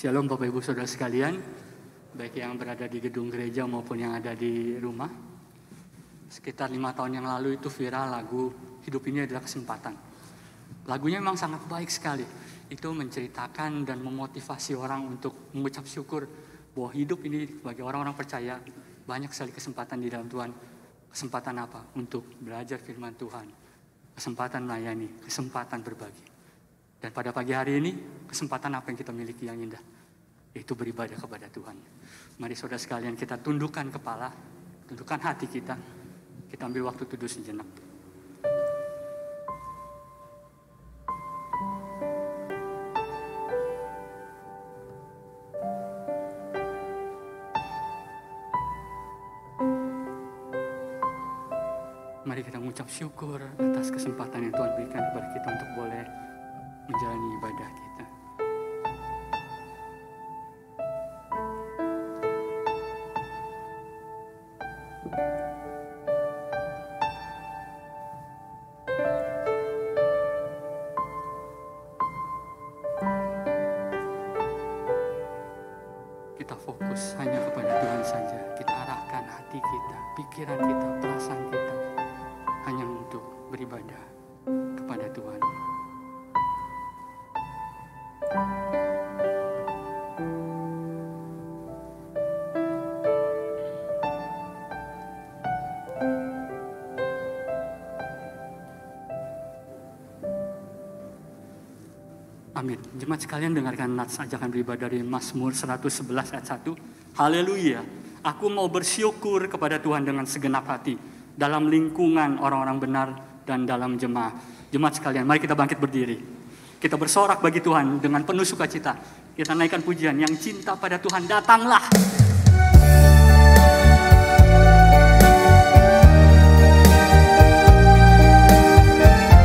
Shalom Bapak Ibu Saudara sekalian, baik yang berada di gedung gereja maupun yang ada di rumah. Sekitar 5 tahun yang lalu itu viral lagu Hidup Ini Adalah Kesempatan. Lagunya memang sangat baik sekali. Itu menceritakan dan memotivasi orang untuk mengucap syukur bahwa hidup ini bagi orang-orang percaya banyak sekali kesempatan di dalam Tuhan. Kesempatan apa? Untuk belajar firman Tuhan, kesempatan melayani, kesempatan berbagi. Dan pada pagi hari ini, kesempatan apa yang kita miliki yang indah? Yaitu beribadah kepada Tuhan. Mari saudara sekalian kita tundukkan kepala, tundukkan hati kita. Kita ambil waktu teduh sejenak. Mari kita mengucap syukur atas kesempatan yang Tuhan berikan kepada kita untuk boleh menjalani ibadah kita. Kita fokus hanya kepada Tuhan saja. Kita arahkan hati kita, pikiran kita, perasaan kita hanya untuk beribadah kepada Tuhan. Amin. Jemaat sekalian dengarkan nats ajakan beribadah dari Mazmur 111 ayat 1. Haleluya. Aku mau bersyukur kepada Tuhan dengan segenap hati dalam lingkungan orang-orang benar dan dalam jemaah. Jemaat sekalian, mari kita bangkit berdiri. Kita bersorak bagi Tuhan dengan penuh sukacita. Kita naikkan pujian yang cinta pada Tuhan, datanglah.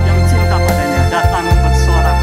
Yang cinta padanya datang bersorak.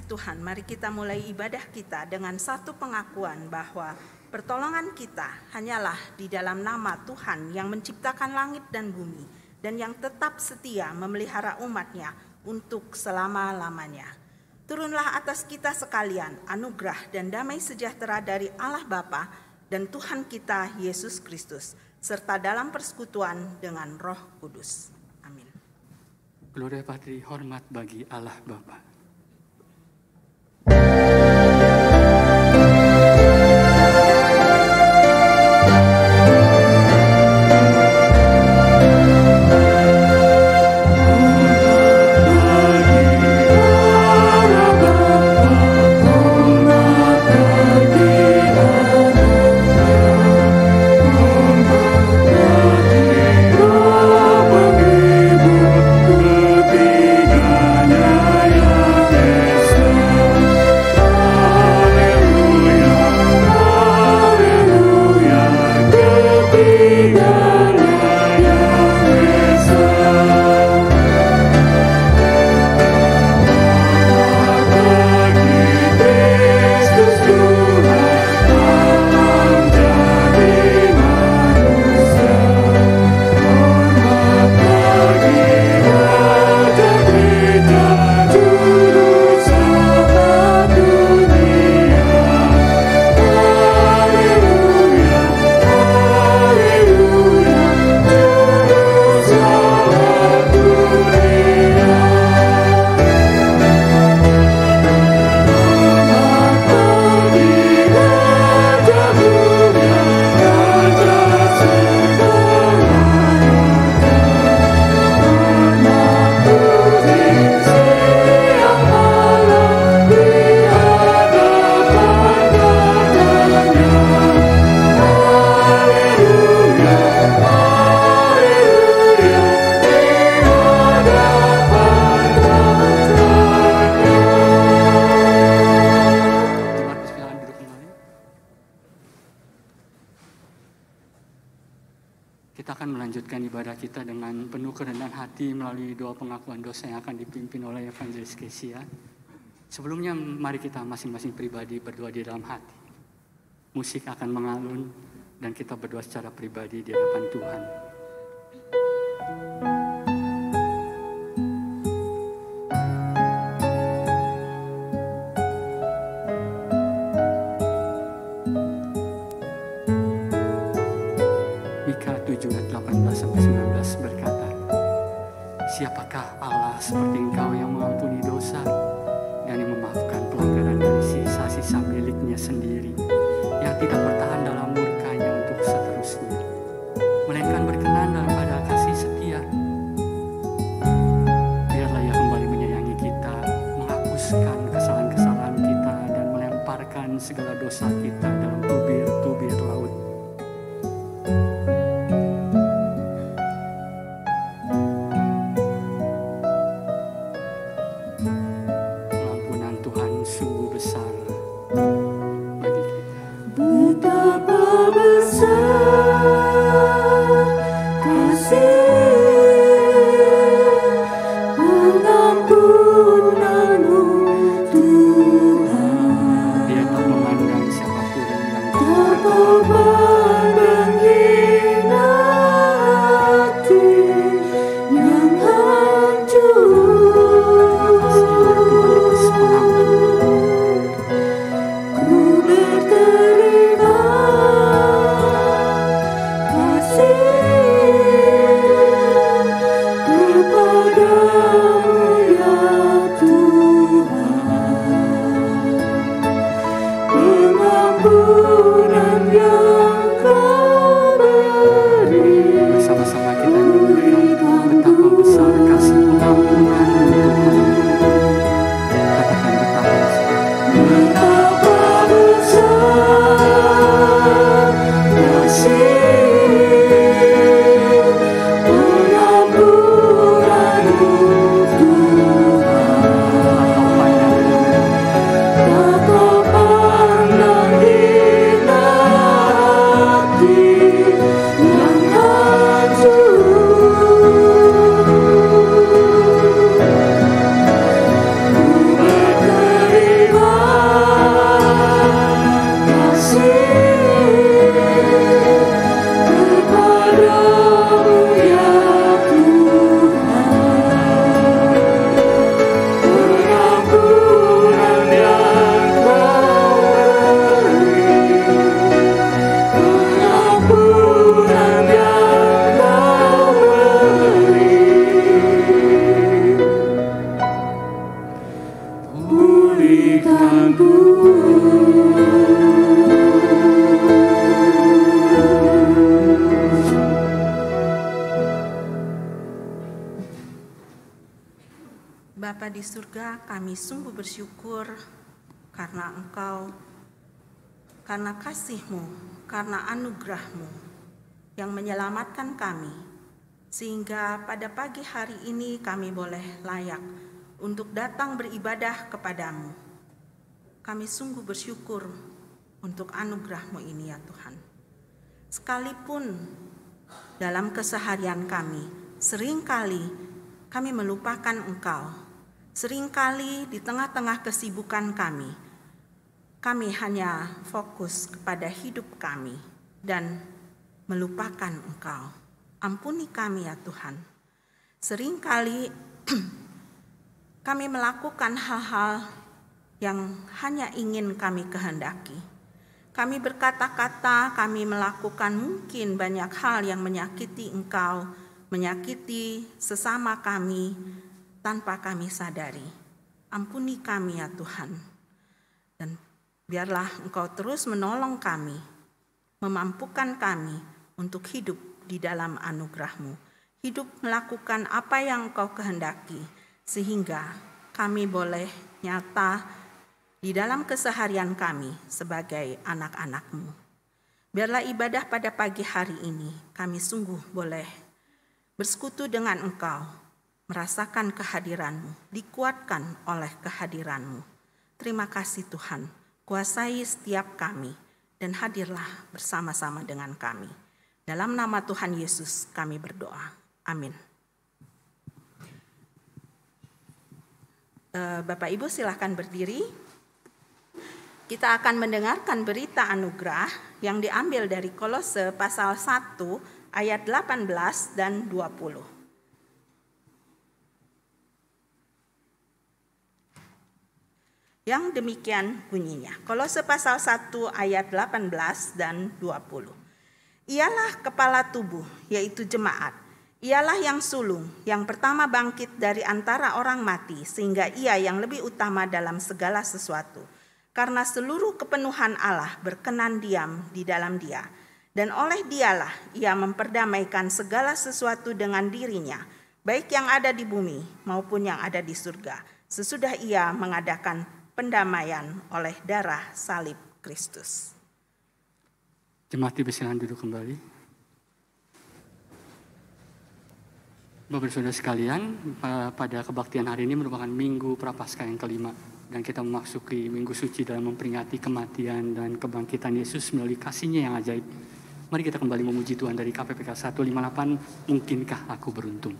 Tuhan, mari kita mulai ibadah kita dengan satu pengakuan bahwa pertolongan kita hanyalah di dalam nama Tuhan yang menciptakan langit dan bumi dan yang tetap setia memelihara umatnya untuk selama-lamanya. Turunlah atas kita sekalian anugerah dan damai sejahtera dari Allah Bapa dan Tuhan kita Yesus Kristus, serta dalam persekutuan dengan Roh Kudus. Amin. Gloria Patri, hormat bagi Allah Bapa. Kita akan melanjutkan ibadah kita dengan penuh kerendahan hati melalui doa pengakuan dosa yang akan dipimpin oleh Evangelis Kesia. Sebelumnya mari kita masing-masing pribadi berdoa di dalam hati. Musik akan mengalun dan kita berdoa secara pribadi di hadapan Tuhan. Mika 7 ayat 18-19 berkata, "Siapakah Allah seperti Engkau yang mengampuni dosa dan yang memaafkan pelanggaran dari sisa-sisa miliknya sendiri, yang tidak bertahan dalam murkanya untuk seterusnya, melainkan berkenan dalam pada kasih setia. Biarlah Ia kembali menyayangi kita, menghapuskan kesalahan-kesalahan kita dan melemparkan segala dosa kita dalam tubir-tubir laut. Pengampunan Tuhan sungguh besar bagi kita." Betapa besar kasih pengampunanmu Tuhan, Dia tak memandang siapapun yang tak memandang hina hati yang hancur. kasih ya Tuhan atas pengampunan. Ku berterima kasih kepadamu ya Tuhan, pengampunan yang Kau beri. Bersama-sama kita nyanyikan betapa besar kasih pengampunan Tuhan. Katakan betapa besar. Betapa besar kasih pengampunanmu Tuhan, tak Kau pandang hina hati yang hancur. Berterima kasih kepadamu ya Tuhan, pengampunan yang Kau beri, pengampunan yang Kau beri. Pulihkanku. Bapa di surga, kami sungguh bersyukur karena Engkau, karena kasih-Mu, karena anugerah-Mu yang menyelamatkan kami, sehingga pada pagi hari ini kami boleh layak untuk datang beribadah kepadamu. Kami sungguh bersyukur untuk anugerah-Mu ini ya Tuhan. Sekalipun dalam keseharian kami, seringkali kami melupakan Engkau. Seringkali di tengah-tengah kesibukan kami hanya fokus kepada hidup kami dan melupakan Engkau. Ampuni kami ya Tuhan. Seringkali kami melakukan hal-hal yang hanya ingin kami kehendaki. Kami berkata-kata, kami melakukan mungkin banyak hal yang menyakiti Engkau, menyakiti sesama kami tanpa kami sadari. Ampuni kami ya Tuhan. Dan biarlah Engkau terus menolong kami, memampukan kami untuk hidup di dalam anugerah-Mu. Hidup melakukan apa yang Engkau kehendaki, sehingga kami boleh nyata di dalam keseharian kami sebagai anak-anak-Mu. Biarlah ibadah pada pagi hari ini kami sungguh boleh bersekutu dengan Engkau, merasakan kehadiran-Mu, dikuatkan oleh kehadiran-Mu. Terima kasih Tuhan, kuasai setiap kami dan hadirlah bersama-sama dengan kami. Dalam nama Tuhan Yesus kami berdoa. Amin. Bapak Ibu silahkan berdiri. Kita akan mendengarkan berita anugerah yang diambil dari Kolose pasal 1 ayat 18 dan 20. Yang demikian bunyinya. Kolose pasal 1 ayat 18 dan 20. Ialah kepala tubuh, yaitu jemaat. Ialah yang sulung, yang pertama bangkit dari antara orang mati, sehingga ia yang lebih utama dalam segala sesuatu. Karena seluruh kepenuhan Allah berkenan diam di dalam Dia, dan oleh Dialah ia memperdamaikan segala sesuatu dengan dirinya, baik yang ada di bumi maupun yang ada di surga, sesudah ia mengadakan pendamaian oleh darah salib Kristus. Jemaat dipersilakan duduk kembali. Bapak Saudara sekalian, pada kebaktian hari ini merupakan Minggu Prapaskah yang kelima. Dan kita memasuki Minggu Suci dalam memperingati kematian dan kebangkitan Yesus melalui kasih-Nya yang ajaib. Mari kita kembali memuji Tuhan dari KPPK 158, Mungkinkah Aku Beruntung.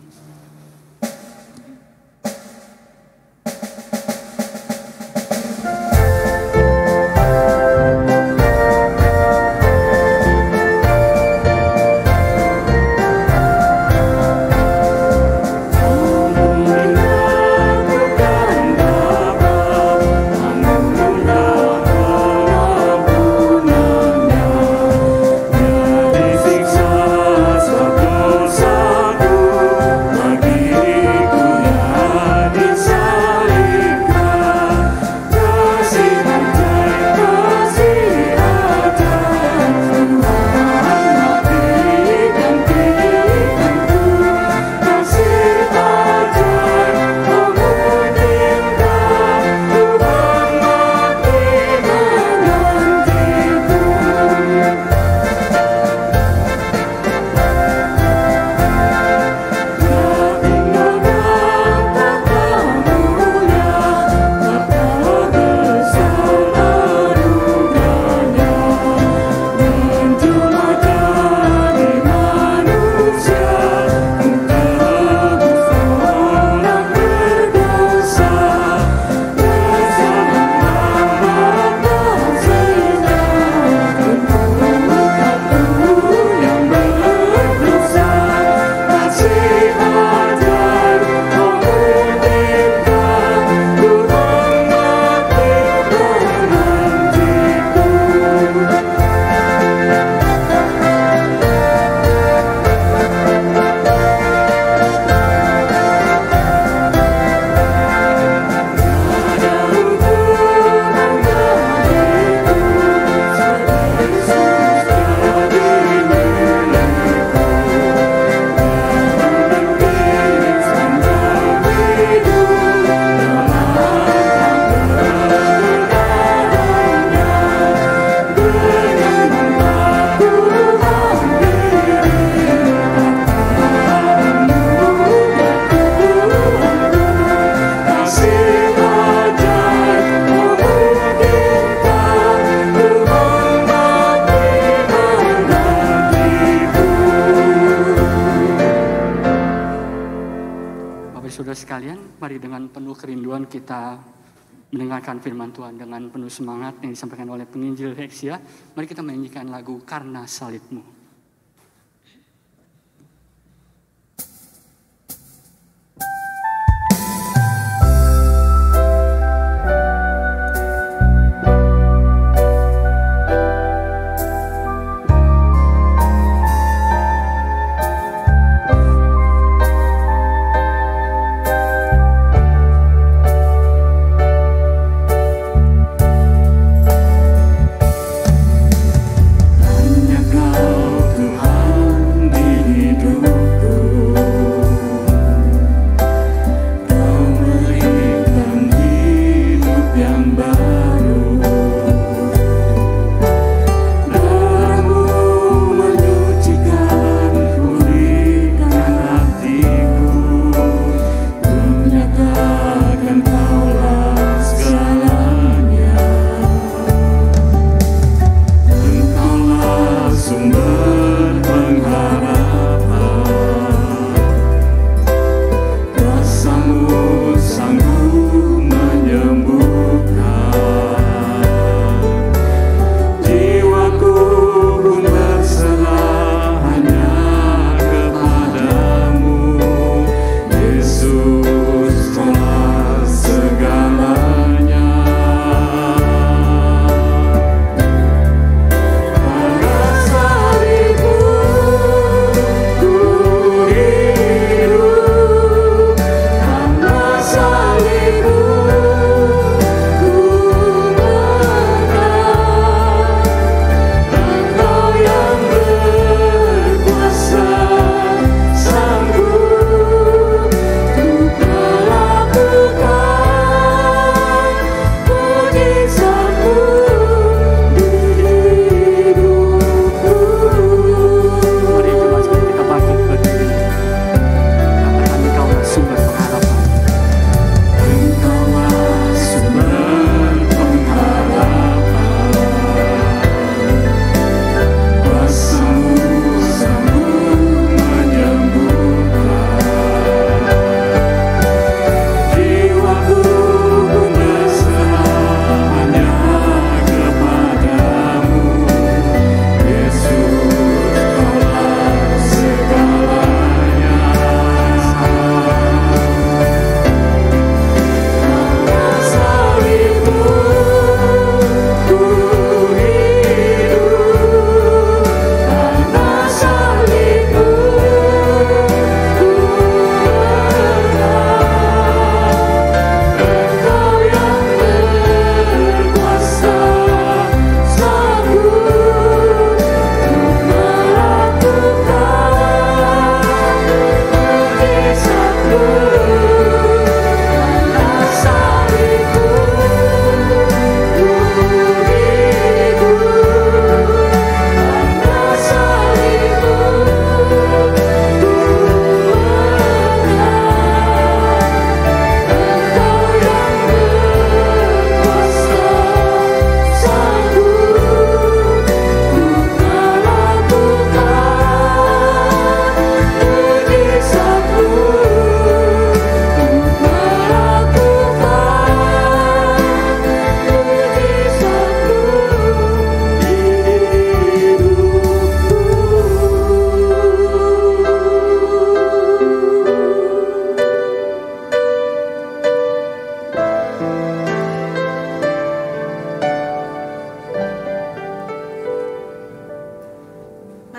Sekalian, mari dengan penuh kerinduan kita mendengarkan firman Tuhan dengan penuh semangat yang disampaikan oleh penginjil Heksia. Mari kita menyanyikan lagu Karena Salib-Mu. Hanya Kau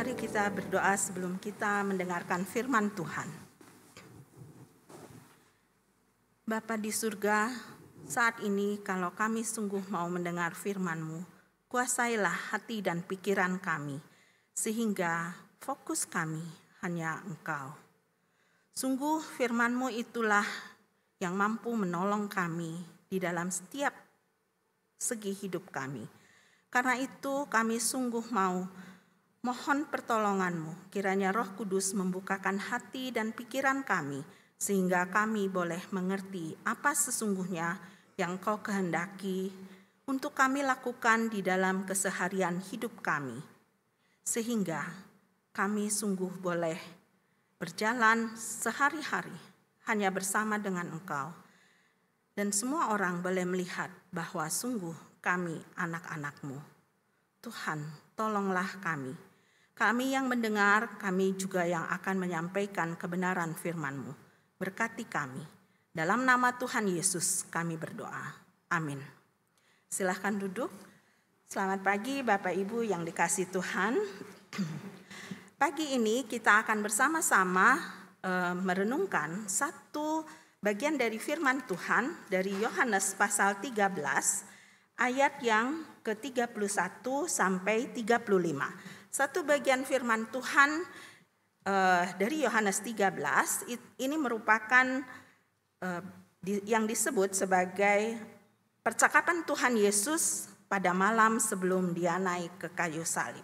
Mari kita berdoa sebelum kita mendengarkan firman Tuhan. Bapa di surga, saat ini kalau kami sungguh mau mendengar firman-Mu, kuasailah hati dan pikiran kami, sehingga fokus kami hanya Engkau. Sungguh firman-Mu itulah yang mampu menolong kami di dalam setiap segi hidup kami. Karena itu kami sungguh mau mohon pertolongan-Mu, kiranya Roh Kudus membukakan hati dan pikiran kami, sehingga kami boleh mengerti apa sesungguhnya yang Kau kehendaki untuk kami lakukan di dalam keseharian hidup kami. Sehingga kami sungguh boleh berjalan sehari-hari hanya bersama dengan Engkau. Dan semua orang boleh melihat bahwa sungguh kami anak-anak-Mu. Tuhan, tolonglah kami. Kami yang mendengar, kami juga yang akan menyampaikan kebenaran firman-Mu. Berkati kami. Dalam nama Tuhan Yesus kami berdoa. Amin. Silahkan duduk. Selamat pagi Bapak Ibu yang dikasihi Tuhan. Pagi ini kita akan bersama-sama merenungkan satu bagian dari firman Tuhan dari Yohanes pasal 13 ayat yang ke-31 sampai 35. Satu bagian firman Tuhan dari Yohanes 13 ini merupakan yang disebut sebagai percakapan Tuhan Yesus pada malam sebelum Dia naik ke kayu salib.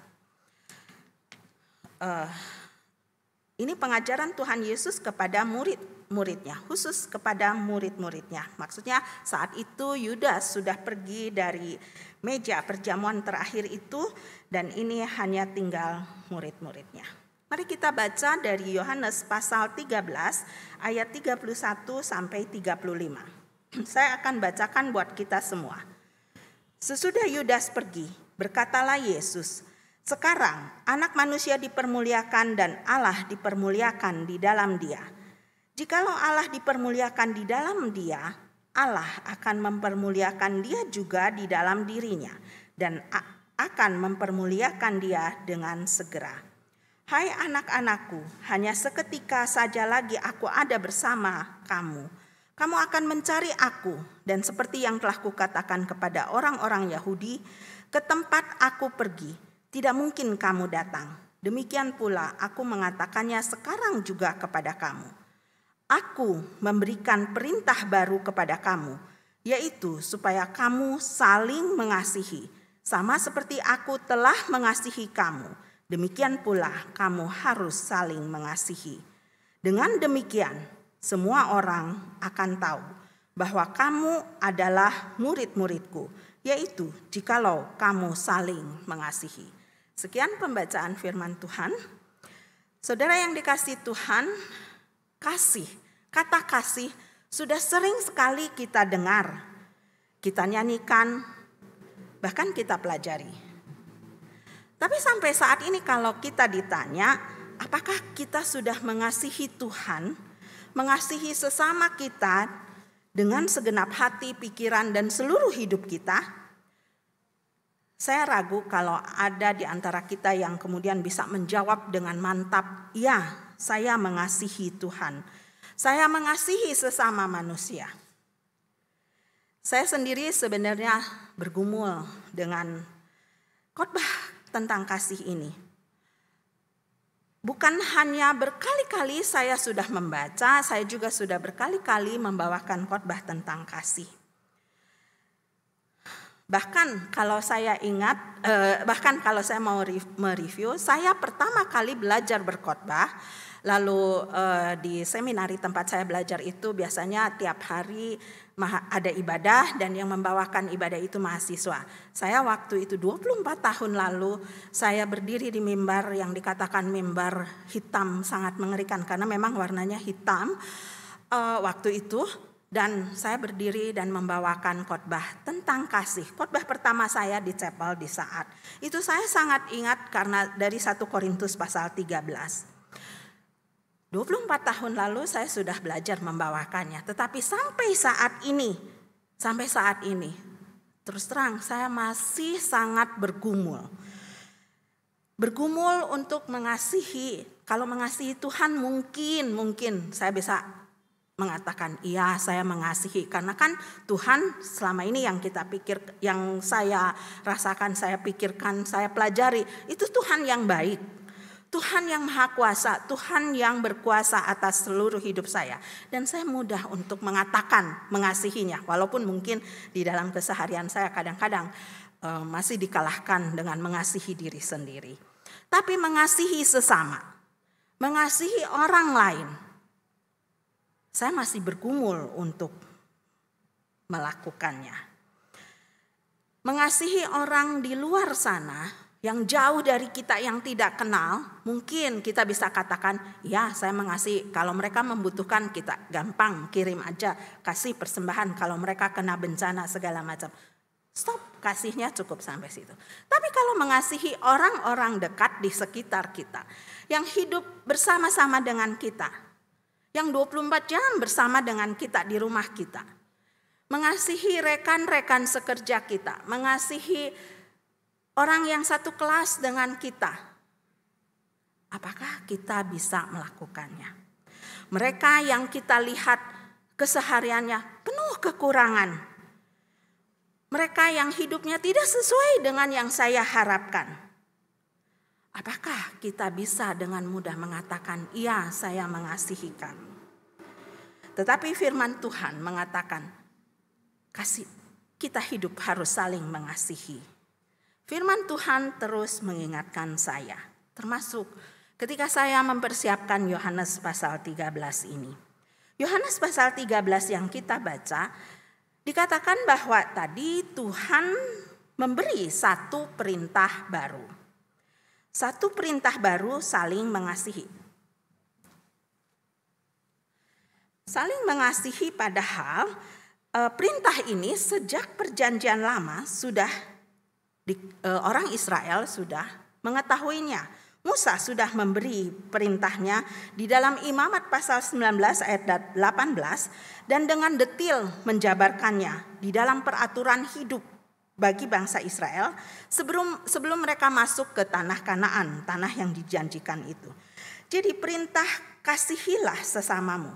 Ini pengajaran Tuhan Yesus kepada murid-muridnya, khusus kepada murid-muridnya. Maksudnya saat itu Yudas sudah pergi dari meja perjamuan terakhir itu dan ini hanya tinggal murid-muridnya. Mari kita baca dari Yohanes pasal 13 ayat 31 sampai 35. Saya akan bacakan buat kita semua. Sesudah Yudas pergi, berkatalah Yesus, "Sekarang anak manusia dipermuliakan dan Allah dipermuliakan di dalam Dia. Jikalau Allah dipermuliakan di dalam Dia, Allah akan mempermuliakan Dia juga di dalam dirinya dan akan mempermuliakan Dia dengan segera. Hai anak-anakku, hanya seketika saja lagi aku ada bersama kamu. Kamu akan mencari aku dan seperti yang telah kukatakan kepada orang-orang Yahudi, ke tempat aku pergi, tidak mungkin kamu datang. Demikian pula aku mengatakannya sekarang juga kepada kamu. Aku memberikan perintah baru kepada kamu, yaitu supaya kamu saling mengasihi. Sama seperti aku telah mengasihi kamu, demikian pula kamu harus saling mengasihi. Dengan demikian, semua orang akan tahu bahwa kamu adalah murid-muridku, yaitu jikalau kamu saling mengasihi." Sekian pembacaan firman Tuhan. Saudara yang dikasihi Tuhan, kasih, kata kasih sudah sering sekali kita dengar, kita nyanyikan, bahkan kita pelajari. Tapi sampai saat ini kalau kita ditanya, apakah kita sudah mengasihi Tuhan, mengasihi sesama kita dengan segenap hati, pikiran, dan seluruh hidup kita? Saya ragu kalau ada di antara kita yang kemudian bisa menjawab dengan mantap, ya, saya mengasihi Tuhan. Saya mengasihi sesama manusia. Saya sendiri sebenarnya bergumul dengan khotbah tentang kasih ini. Bukan hanya berkali-kali saya sudah membaca, saya juga sudah berkali-kali membawakan khotbah tentang kasih. Bahkan kalau saya ingat, bahkan kalau saya mau mereview, saya pertama kali belajar berkhotbah, lalu di seminari tempat saya belajar itu biasanya tiap hari ada ibadah dan yang membawakan ibadah itu mahasiswa. Saya waktu itu 24 tahun lalu, saya berdiri di mimbar yang dikatakan mimbar hitam, sangat mengerikan karena memang warnanya hitam waktu itu. Dan saya berdiri dan membawakan khotbah tentang kasih. Khotbah pertama saya di chapel di saat itu saya sangat ingat karena dari 1 Korintus pasal 13. 24 tahun lalu saya sudah belajar membawakannya. Tetapi sampai saat ini, terus terang saya masih sangat bergumul. bergumul untuk mengasihi. Kalau mengasihi Tuhan mungkin saya bisa mengatakan iya saya mengasihi. Karena kan Tuhan selama ini yang kita pikir, yang saya rasakan, saya pikirkan, saya pelajari, itu Tuhan yang baik. Tuhan yang maha kuasa, Tuhan yang berkuasa atas seluruh hidup saya. Dan saya mudah untuk mengatakan mengasihinya. Walaupun mungkin di dalam keseharian saya kadang-kadang masih dikalahkan dengan mengasihi diri sendiri. Tapi mengasihi sesama, mengasihi orang lain, saya masih bergumul untuk melakukannya. Mengasihi orang di luar sana yang jauh dari kita, yang tidak kenal, mungkin kita bisa katakan, ya saya mengasihi. Kalau mereka membutuhkan, kita gampang kirim aja, kasih persembahan. Kalau mereka kena bencana segala macam, stop, kasihnya cukup sampai situ. Tapi kalau mengasihi orang-orang dekat di sekitar kita, yang hidup bersama-sama dengan kita, yang 24 jam bersama dengan kita di rumah kita, mengasihi rekan-rekan sekerja kita, mengasihi orang yang satu kelas dengan kita, apakah kita bisa melakukannya? Mereka yang kita lihat kesehariannya penuh kekurangan, mereka yang hidupnya tidak sesuai dengan yang saya harapkan, apakah kita bisa dengan mudah mengatakan, iya saya mengasihi kamu? Tetapi firman Tuhan mengatakan, kita hidup harus saling mengasihi. Firman Tuhan terus mengingatkan saya, termasuk ketika saya mempersiapkan Yohanes pasal 13 ini. Yohanes pasal 13 yang kita baca, dikatakan bahwa tadi Tuhan memberi satu perintah baru. Satu perintah baru, saling mengasihi. Saling mengasihi, padahal perintah ini sejak perjanjian lama sudah orang Israel sudah mengetahuinya. Musa sudah memberi perintahnya di dalam Imamat pasal 19 ayat 18 dan dengan detil menjabarkannya di dalam peraturan hidup bagi bangsa Israel sebelum mereka masuk ke tanah Kanaan, tanah yang dijanjikan itu. Jadi perintah kasihilah sesamamu,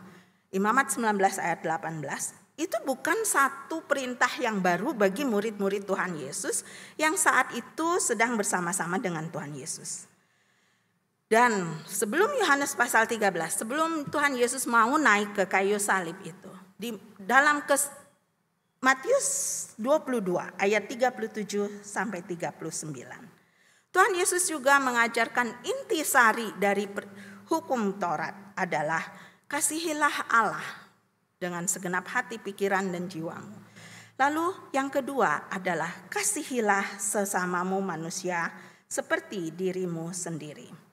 Imamat 19 ayat 18, itu bukan satu perintah yang baru bagi murid-murid Tuhan Yesus yang saat itu sedang bersama-sama dengan Tuhan Yesus. Dan sebelum Yohanes pasal 13, sebelum Tuhan Yesus mau naik ke kayu salib itu, di dalam Matius 22 ayat 37 sampai 39. Tuhan Yesus juga mengajarkan intisari dari hukum Taurat adalah kasihilah Allah dengan segenap hati, pikiran, dan jiwamu. Lalu yang kedua adalah kasihilah sesamamu manusia seperti dirimu sendiri.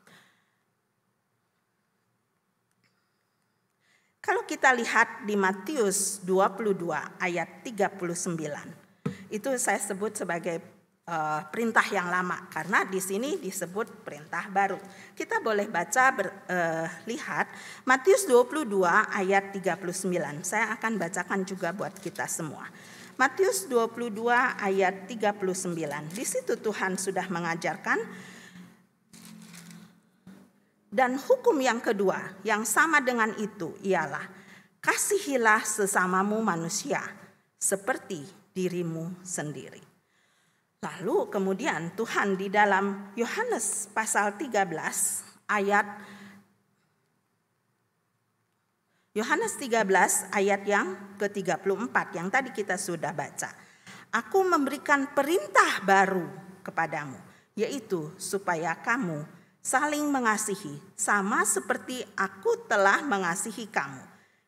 Kalau kita lihat di Matius 22 ayat 39, itu saya sebut sebagai perintah yang lama karena di sini disebut perintah baru. Kita boleh baca lihat Matius 22 ayat 39. Saya akan bacakan juga buat kita semua. Matius 22 ayat 39. Di situ Tuhan sudah mengajarkan. Dan hukum yang kedua yang sama dengan itu ialah kasihilah sesamamu manusia seperti dirimu sendiri. Lalu kemudian Tuhan di dalam Yohanes pasal 13 ayat yang ke-34 yang tadi kita sudah baca. Aku memberikan perintah baru kepadamu, yaitu supaya kamu saling mengasihi sama seperti aku telah mengasihi kamu.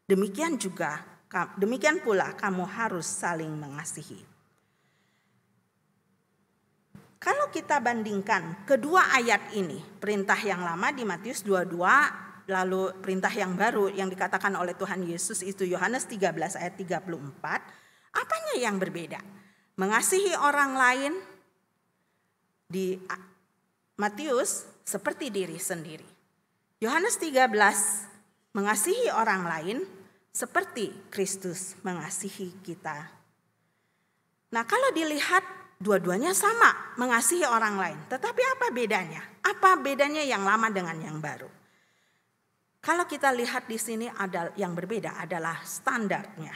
Demikian pula kamu harus saling mengasihi. Kalau kita bandingkan kedua ayat ini, perintah yang lama di Matius 22, lalu perintah yang baru yang dikatakan oleh Tuhan Yesus itu Yohanes 13 ayat 34, apanya yang berbeda? Mengasihi orang lain di Matius seperti diri sendiri. Yohanes 13 mengasihi orang lain seperti Kristus mengasihi kita. Nah, kalau dilihat dua-duanya sama, mengasihi orang lain. Tetapi apa bedanya? Apa bedanya yang lama dengan yang baru? Kalau kita lihat di sini ada yang berbeda adalah standarnya.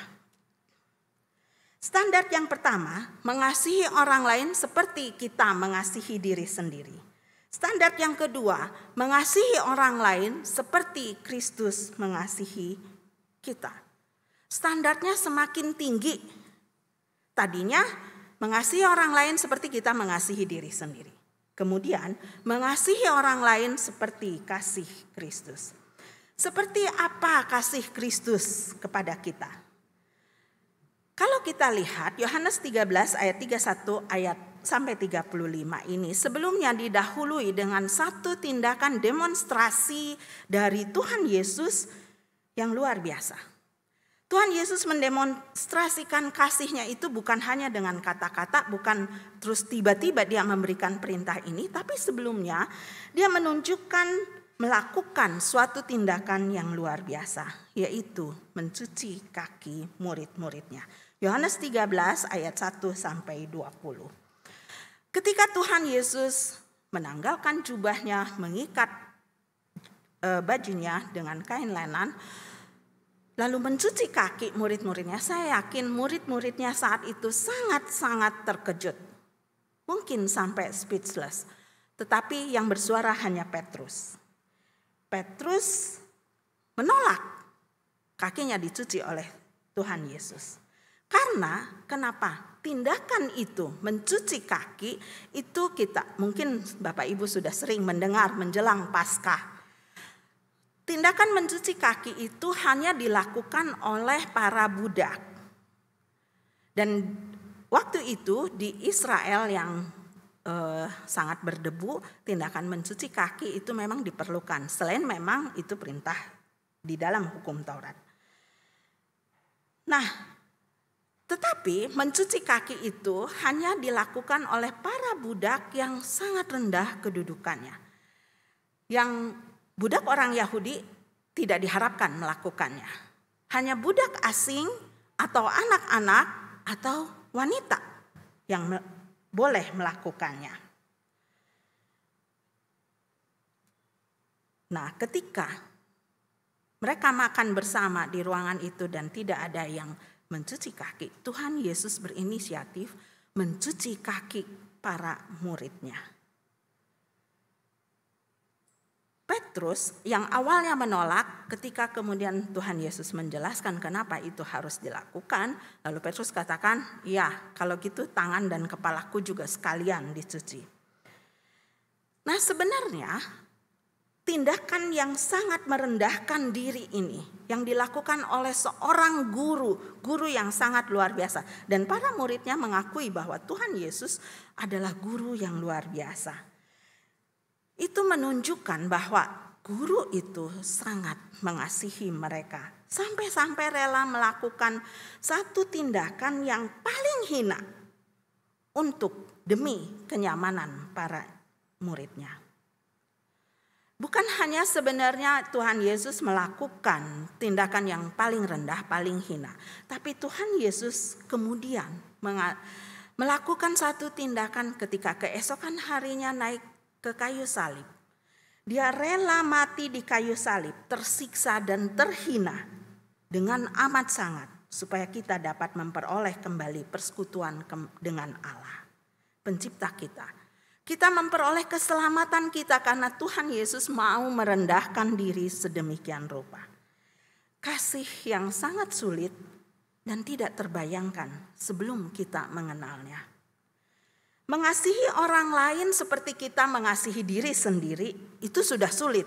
Standar yang pertama, mengasihi orang lain seperti kita mengasihi diri sendiri. Standar yang kedua, mengasihi orang lain seperti Kristus mengasihi kita. Standarnya semakin tinggi. Tadinya mengasihi orang lain seperti kita mengasihi diri sendiri. Kemudian mengasihi orang lain seperti kasih Kristus. Seperti apa kasih Kristus kepada kita? Kalau kita lihat Yohanes 13 ayat 31 ayat sampai 35 ini sebelumnya didahului dengan satu tindakan demonstrasi dari Tuhan Yesus yang luar biasa. Tuhan Yesus mendemonstrasikan kasihnya itu bukan hanya dengan kata-kata, bukan terus tiba-tiba dia memberikan perintah ini, tapi sebelumnya dia menunjukkan melakukan suatu tindakan yang luar biasa, yaitu mencuci kaki murid-muridnya. Yohanes 13 ayat 1 sampai 20. Ketika Tuhan Yesus menanggalkan jubahnya, mengikat bajunya dengan kain lenan, lalu mencuci kaki murid-muridnya, saya yakin murid-muridnya saat itu sangat-sangat terkejut. Mungkin sampai speechless. Tetapi yang bersuara hanya Petrus. Petrus menolak kakinya dicuci oleh Tuhan Yesus. Karena kenapa? Tindakan itu mencuci kaki itu kita mungkin Bapak Ibu sudah sering mendengar menjelang Paskah. Tindakan mencuci kaki itu hanya dilakukan oleh para budak. Dan waktu itu di Israel yang sangat berdebu, tindakan mencuci kaki itu memang diperlukan. Selain memang itu perintah di dalam hukum Taurat. Nah, tetapi mencuci kaki itu hanya dilakukan oleh para budak yang sangat rendah kedudukannya. Yang budak orang Yahudi tidak diharapkan melakukannya. Hanya budak asing atau anak-anak atau wanita yang boleh melakukannya. Nah, ketika mereka makan bersama di ruangan itu dan tidak ada yang mencuci kaki, Tuhan Yesus berinisiatif mencuci kaki para muridnya. Petrus yang awalnya menolak, ketika kemudian Tuhan Yesus menjelaskan kenapa itu harus dilakukan, lalu Petrus katakan, ya kalau gitu tangan dan kepalaku juga sekalian dicuci. Nah sebenarnya tindakan yang sangat merendahkan diri ini yang dilakukan oleh seorang guru yang sangat luar biasa. Dan para muridnya mengakui bahwa Tuhan Yesus adalah guru yang luar biasa. Itu menunjukkan bahwa guru itu sangat mengasihi mereka. Sampai-sampai rela melakukan satu tindakan yang paling hina untuk demi kenyamanan para muridnya. Bukan hanya sebenarnya Tuhan Yesus melakukan tindakan yang paling rendah, paling hina. Tapi Tuhan Yesus kemudian melakukan satu tindakan ketika keesokan harinya naik ke kayu salib. Dia rela mati di kayu salib, tersiksa dan terhina dengan amat sangat supaya kita dapat memperoleh kembali persekutuan dengan Allah, pencipta kita. Kita memperoleh keselamatan kita karena Tuhan Yesus mau merendahkan diri sedemikian rupa. Kasih yang sangat sulit dan tidak terbayangkan sebelum kita mengenalnya. Mengasihi orang lain seperti kita mengasihi diri sendiri itu sudah sulit.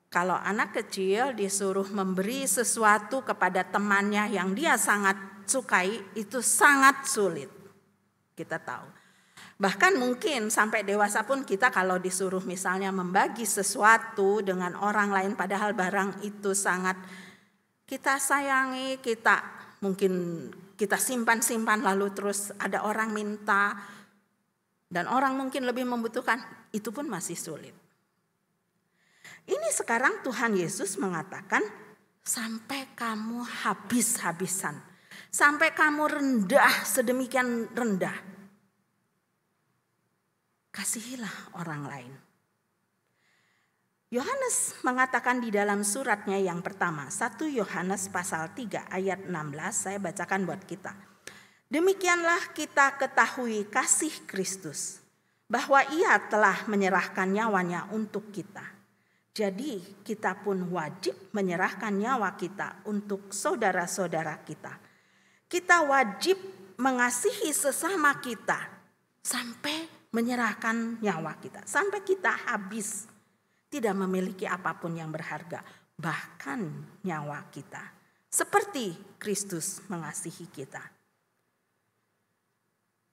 Kalau anak kecil disuruh memberi sesuatu kepada temannya yang dia sangat sukai, itu sangat sulit. Kita tahu. Bahkan mungkin sampai dewasa pun kita kalau disuruh misalnya membagi sesuatu dengan orang lain padahal barang itu sangat kita sayangi, kita mungkin kita simpan-simpan lalu terus ada orang minta dan orang mungkin lebih membutuhkan, itu pun masih sulit. Ini sekarang Tuhan Yesus mengatakan sampai kamu habis-habisan. sampai kamu rendah sedemikian rendah, kasihilah orang lain. Yohanes mengatakan di dalam suratnya yang pertama, 1 Yohanes pasal 3 ayat 16, saya bacakan buat kita. Demikianlah kita ketahui kasih Kristus, bahwa Ia telah menyerahkan nyawanya untuk kita. Jadi kita pun wajib menyerahkan nyawa kita untuk saudara-saudara kita. Kita wajib mengasihi sesama kita sampai menyerahkan nyawa kita, sampai kita habis, tidak memiliki apapun yang berharga, bahkan nyawa kita. Seperti Kristus mengasihi kita.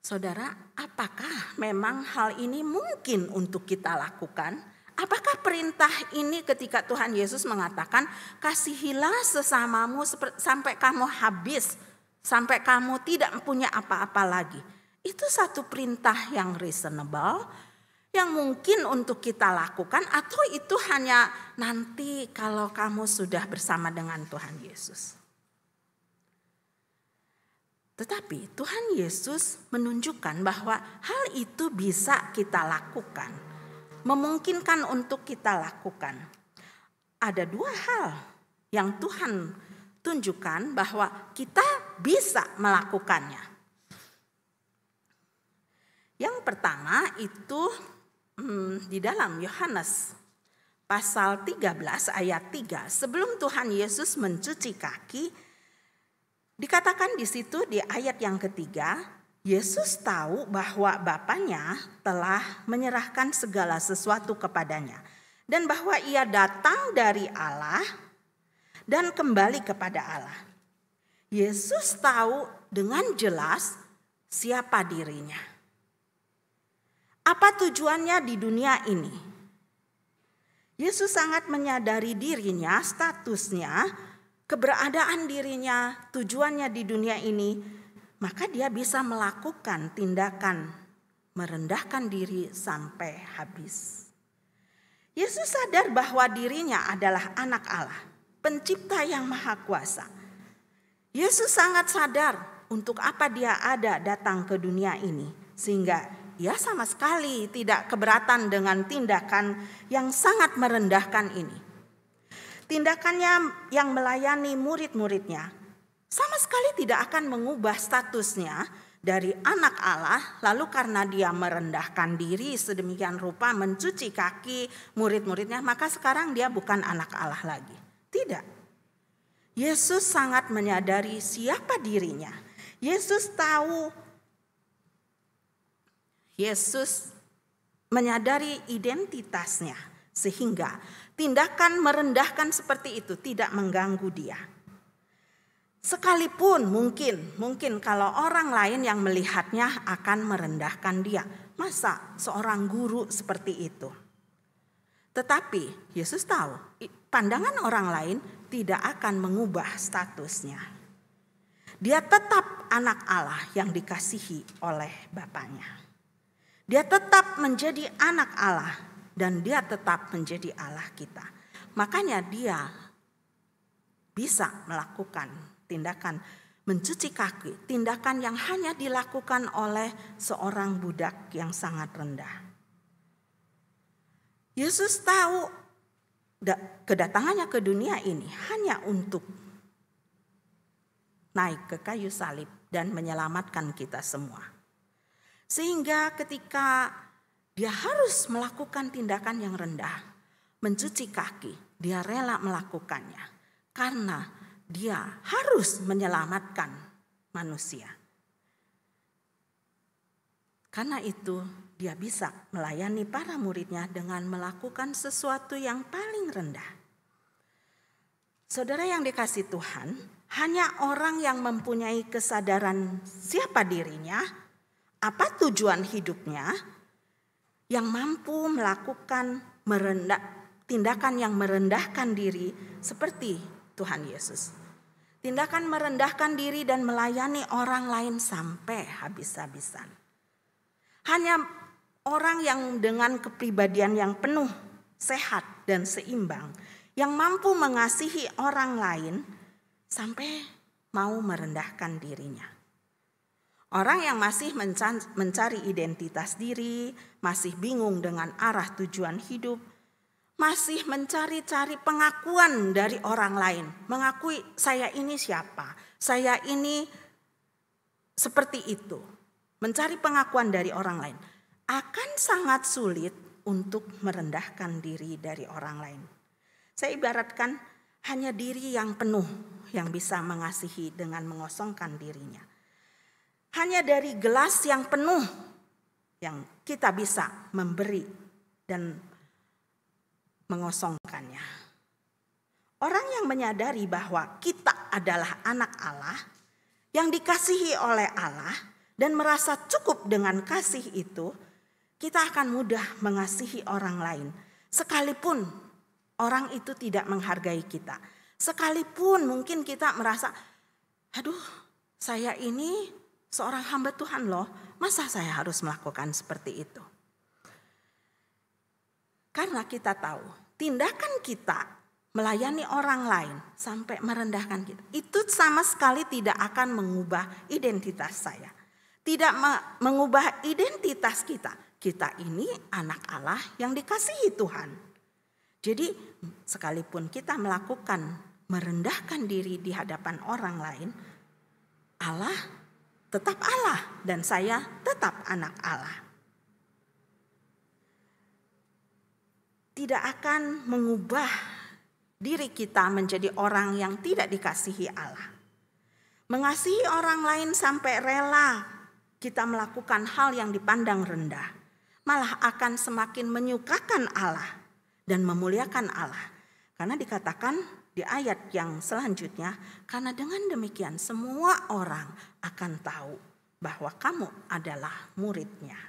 Saudara, apakah memang hal ini mungkin untuk kita lakukan? Apakah perintah ini ketika Tuhan Yesus mengatakan, kasihilah sesamamu sampai kamu habis, sampai kamu tidak punya apa-apa lagi. Itu satu perintah yang reasonable, yang mungkin untuk kita lakukan, atau itu hanya nanti kalau kamu sudah bersama dengan Tuhan Yesus. Tetapi Tuhan Yesus menunjukkan bahwa hal itu bisa kita lakukan, memungkinkan untuk kita lakukan. Ada dua hal yang Tuhan tunjukkan bahwa kita bisa melakukannya. Yang pertama itu di dalam Yohanes pasal 13 ayat 3, sebelum Tuhan Yesus mencuci kaki, dikatakan di situ di ayat yang ketiga, Yesus tahu bahwa Bapanya telah menyerahkan segala sesuatu kepadanya dan bahwa Ia datang dari Allah dan kembali kepada Allah. Yesus tahu dengan jelas siapa dirinya. Apa tujuannya di dunia ini? Yesus sangat menyadari dirinya, statusnya, keberadaan dirinya, tujuannya di dunia ini. Maka dia bisa melakukan tindakan merendahkan diri sampai habis. Yesus sadar bahwa dirinya adalah anak Allah, pencipta yang maha kuasa. Yesus sangat sadar untuk apa dia ada datang ke dunia ini. Sehingga dia sama sekali tidak keberatan dengan tindakan yang sangat merendahkan ini. Tindakannya yang melayani murid-muridnya sama sekali tidak akan mengubah statusnya dari anak Allah, lalu karena dia merendahkan diri sedemikian rupa mencuci kaki murid-muridnya, maka sekarang dia bukan anak Allah lagi. Tidak. Yesus sangat menyadari siapa dirinya. Yesus tahu, Yesus menyadari identitasnya sehingga tindakan merendahkan seperti itu tidak mengganggu dia. Sekalipun mungkin kalau orang lain yang melihatnya akan merendahkan dia. Masa seorang guru seperti itu? Tetapi Yesus tahu pandangan orang lain tidak akan mengubah statusnya. Dia tetap anak Allah yang dikasihi oleh Bapanya. Dia tetap menjadi anak Allah dan dia tetap menjadi Allah kita. Makanya dia bisa melakukan tindakan mencuci kaki, tindakan yang hanya dilakukan oleh seorang budak yang sangat rendah. Yesus tahu kedatangannya ke dunia ini hanya untuk naik ke kayu salib dan menyelamatkan kita semua. Sehingga ketika dia harus melakukan tindakan yang rendah, mencuci kaki, dia rela melakukannya. Karena dia harus menyelamatkan manusia. Karena itu dia bisa melayani para muridnya dengan melakukan sesuatu yang paling rendah. Saudara yang dikasihi Tuhan, hanya orang yang mempunyai kesadaran siapa dirinya, apa tujuan hidupnya, yang mampu melakukan tindakan yang merendahkan diri seperti Tuhan Yesus. Tindakan merendahkan diri dan melayani orang lain sampai habis-habisan. Hanya orang yang dengan kepribadian yang penuh, sehat dan seimbang, yang mampu mengasihi orang lain sampai mau merendahkan dirinya. Orang yang masih mencari identitas diri, masih bingung dengan arah tujuan hidup, masih mencari-cari pengakuan dari orang lain. Mengakui saya ini siapa, saya ini seperti itu. Mencari pengakuan dari orang lain. Akan sangat sulit untuk merendahkan diri dari orang lain. Saya ibaratkan hanya diri yang penuh yang bisa mengasihi dengan mengosongkan dirinya. Hanya dari gelas yang penuh yang kita bisa memberi dan mengosongkannya. Orang yang menyadari bahwa kita adalah anak Allah yang dikasihi oleh Allah dan merasa cukup dengan kasih itu, kita akan mudah mengasihi orang lain. Sekalipun orang itu tidak menghargai kita. Sekalipun mungkin kita merasa, aduh saya ini seorang hamba Tuhan loh, masa saya harus melakukan seperti itu? Karena kita tahu, tindakan kita melayani orang lain sampai merendahkan kita, itu sama sekali tidak akan mengubah identitas saya. Tidak mengubah identitas kita. Kita ini anak Allah yang dikasihi Tuhan. Jadi sekalipun kita melakukan merendahkan diri di hadapan orang lain, Allah tetap Allah dan saya tetap anak Allah. Tidak akan mengubah diri kita menjadi orang yang tidak dikasihi Allah. Mengasihi orang lain sampai rela kita melakukan hal yang dipandang rendah, malah akan semakin menyukakan Allah dan memuliakan Allah. Karena dikatakan di ayat yang selanjutnya, karena dengan demikian semua orang akan tahu bahwa kamu adalah murid-Nya.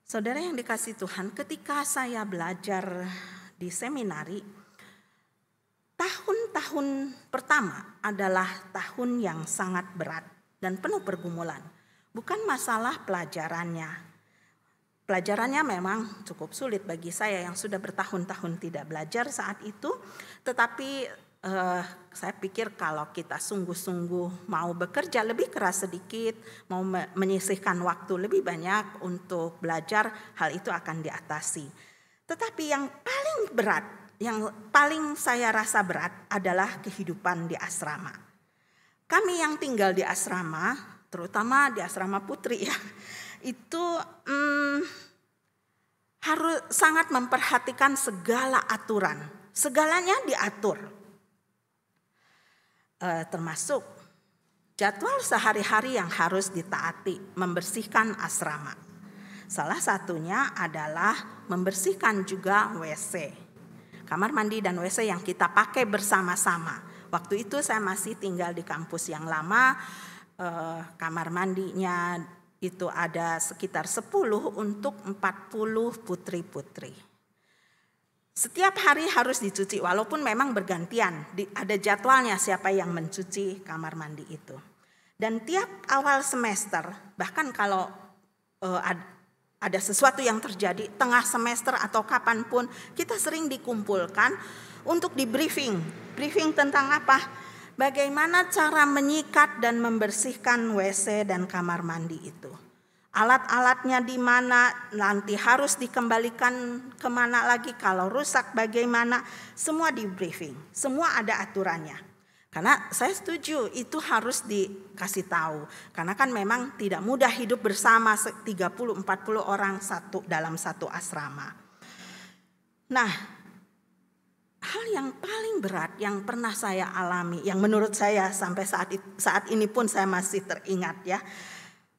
Saudara yang dikasihi Tuhan, ketika saya belajar di seminari, tahun-tahun pertama adalah tahun yang sangat berat dan penuh pergumulan. Bukan masalah pelajarannya. Pelajarannya memang cukup sulit bagi saya yang sudah bertahun-tahun tidak belajar saat itu. Tetapi saya pikir kalau kita sungguh-sungguh mau bekerja lebih keras sedikit, mau menyisihkan waktu lebih banyak untuk belajar, hal itu akan diatasi. Tetapi yang paling berat, yang paling saya rasa berat adalah kehidupan di asrama. Kami yang tinggal di asrama, terutama di asrama putri ya, itu harus sangat memperhatikan segala aturan. Segalanya diatur. Termasuk jadwal sehari-hari yang harus ditaati, membersihkan asrama. Salah satunya adalah membersihkan juga WC. Kamar mandi dan WC yang kita pakai bersama-sama. Waktu itu saya masih tinggal di kampus yang lama, kamar mandinya itu ada sekitar 10 untuk 40 putri-putri. Setiap hari harus dicuci walaupun memang bergantian. Ada jadwalnya siapa yang mencuci kamar mandi itu. Dan tiap awal semester, bahkan kalau ada sesuatu yang terjadi tengah semester atau kapanpun, kita sering dikumpulkan untuk di briefing. Briefing tentang apa? Bagaimana cara menyikat dan membersihkan WC dan kamar mandi itu. Alat-alatnya di mana, nanti harus dikembalikan kemana lagi, kalau rusak bagaimana, semua di briefing. Semua ada aturannya. Karena saya setuju itu harus dikasih tahu. Karena kan memang tidak mudah hidup bersama 30-40 orang dalam satu asrama. Nah, hal yang paling berat yang pernah saya alami, yang menurut saya sampai saat ini pun saya masih teringat ya.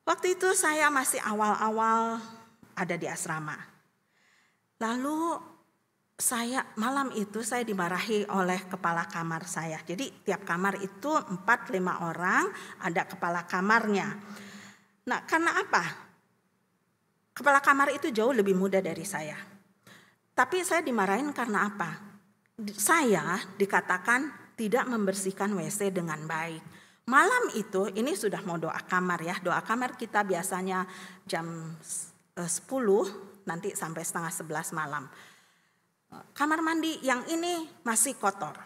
Waktu itu saya masih awal-awal ada di asrama. Lalu malam itu saya dimarahi oleh kepala kamar saya. Jadi tiap kamar itu 4-5 orang, ada kepala kamarnya. Nah, karena apa? Kepala kamar itu jauh lebih muda dari saya. Tapi saya dimarahin karena apa? Saya dikatakan tidak membersihkan WC dengan baik. Malam itu, ini sudah mau doa kamar ya. Doa kamar kita biasanya jam 10, nanti sampai setengah 11 malam. Kamar mandi yang ini masih kotor.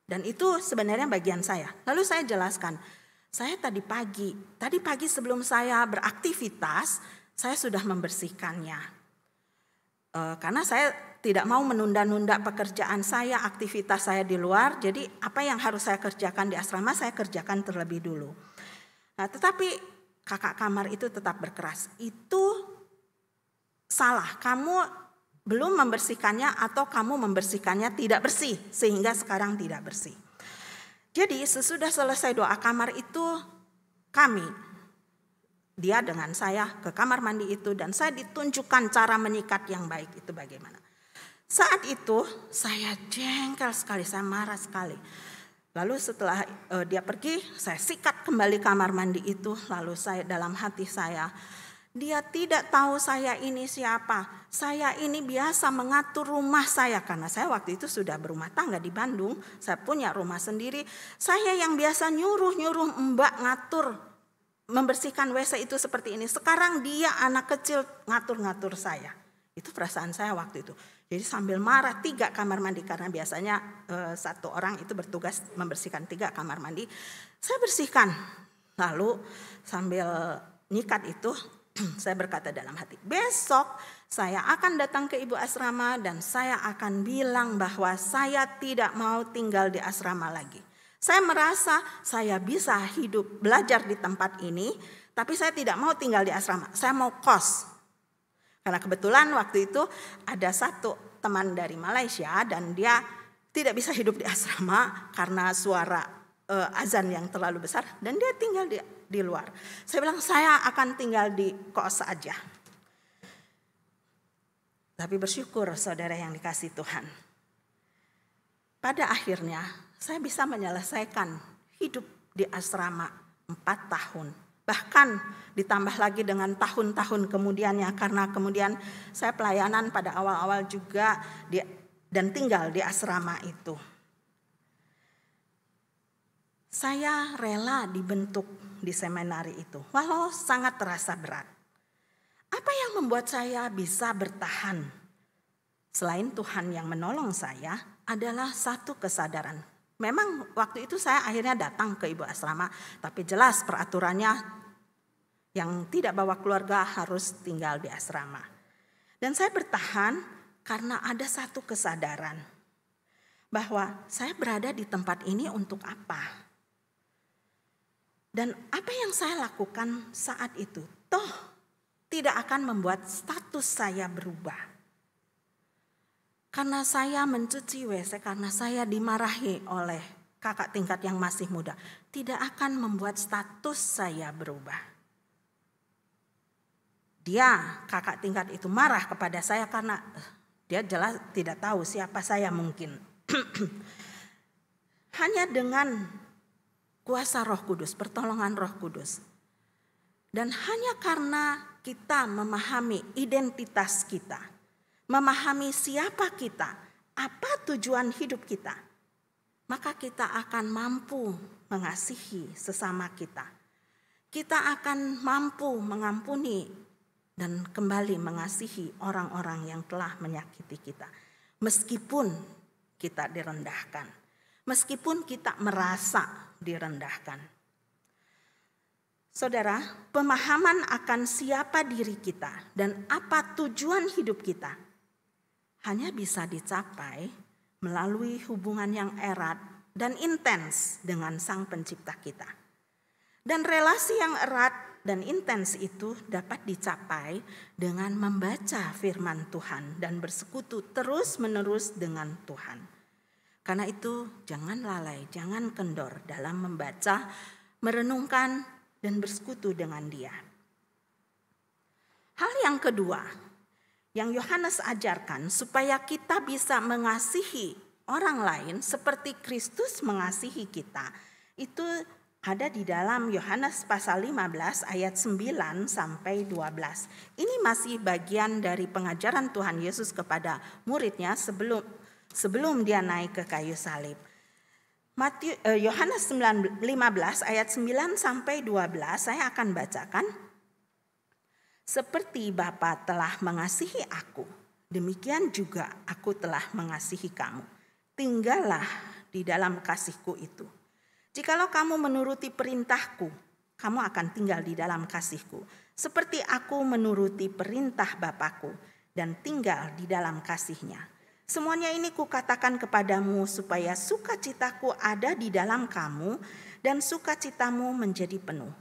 Dan itu sebenarnya bagian saya. Lalu saya jelaskan, saya tadi pagi sebelum saya beraktivitas, saya sudah membersihkannya. Karena saya tidak mau menunda-nunda pekerjaan saya, aktivitas saya di luar. Jadi apa yang harus saya kerjakan di asrama, saya kerjakan terlebih dulu. Nah, tetapi kakak kamar itu tetap berkeras. Itu salah, kamu belum membersihkannya atau kamu membersihkannya tidak bersih sehingga sekarang tidak bersih. Jadi sesudah selesai doa kamar itu dia dengan saya ke kamar mandi itu dan saya ditunjukkan cara menyikat yang baik itu bagaimana. Saat itu saya jengkel sekali, saya marah sekali. Lalu setelah dia pergi, saya sikat kembali kamar mandi itu. Lalu saya dalam hati saya, dia tidak tahu saya ini siapa. Saya ini biasa mengatur rumah saya. Karena saya waktu itu sudah berumah tangga di Bandung. Saya punya rumah sendiri. Saya yang biasa nyuruh mbak ngatur. Membersihkan WC itu seperti ini. Sekarang dia anak kecil ngatur-ngatur saya. Itu perasaan saya waktu itu. Jadi sambil marah 3 kamar mandi. Karena biasanya 1 orang itu bertugas membersihkan 3 kamar mandi. Saya bersihkan. Lalu sambil nyikat itu, saya berkata dalam hati, besok saya akan datang ke ibu asrama dan saya akan bilang bahwa saya tidak mau tinggal di asrama lagi. Saya merasa saya bisa hidup belajar di tempat ini, tapi saya tidak mau tinggal di asrama. Saya mau kos. Karena kebetulan waktu itu ada 1 teman dari Malaysia dan dia tidak bisa hidup di asrama karena suara azan yang terlalu besar dan dia tinggal di luar. Saya bilang saya akan tinggal di kos saja. Tapi bersyukur saudara yang dikasih Tuhan. Pada akhirnya saya bisa menyelesaikan hidup di asrama 4 tahun. Bahkan ditambah lagi dengan tahun-tahun kemudiannya karena kemudian saya pelayanan pada awal-awal juga dan tinggal di asrama itu. Saya rela dibentuk di seminari itu, walau sangat terasa berat. Apa yang membuat saya bisa bertahan? Selain Tuhan yang menolong saya, adalah satu kesadaran. Memang waktu itu saya akhirnya datang ke ibu asrama, tapi jelas peraturannya yang tidak bawa keluarga harus tinggal di asrama. Dan saya bertahan karena ada satu kesadaran bahwa saya berada di tempat ini untuk apa? Dan apa yang saya lakukan saat itu toh tidak akan membuat status saya berubah. Karena saya mencuci WC, karena saya dimarahi oleh kakak tingkat yang masih muda, tidak akan membuat status saya berubah. Dia, kakak tingkat itu marah kepada saya karena dia jelas tidak tahu siapa saya mungkin. Hanya dengan kuasa Roh Kudus, pertolongan Roh Kudus. Dan hanya karena kita memahami identitas kita, memahami siapa kita, apa tujuan hidup kita, maka kita akan mampu mengasihi sesama kita. Kita akan mampu mengampuni dan kembali mengasihi orang-orang yang telah menyakiti kita. Meskipun kita direndahkan, meskipun kita merasa direndahkan. Saudara, pemahaman akan siapa diri kita dan apa tujuan hidup kita hanya bisa dicapai melalui hubungan yang erat dan intens dengan Sang Pencipta kita. Dan relasi yang erat dan intens itu dapat dicapai dengan membaca firman Tuhan dan bersekutu terus-menerus dengan Tuhan. Karena itu jangan lalai, jangan kendor dalam membaca, merenungkan, dan bersekutu dengan Dia. Hal yang kedua yang Yohanes ajarkan supaya kita bisa mengasihi orang lain seperti Kristus mengasihi kita, itu ada di dalam Yohanes pasal 15 ayat 9 sampai 12. Ini masih bagian dari pengajaran Tuhan Yesus kepada muridnya sebelum dia naik ke kayu salib. Yohanes 15 ayat 9 sampai 12 saya akan bacakan. Seperti Bapa telah mengasihi aku, demikian juga aku telah mengasihi kamu. Tinggallah di dalam kasihku itu. Jikalau kamu menuruti perintahku, kamu akan tinggal di dalam kasihku. Seperti aku menuruti perintah Bapakku dan tinggal di dalam kasihnya. Semuanya ini kukatakan kepadamu supaya sukacitaku ada di dalam kamu dan sukacitamu menjadi penuh.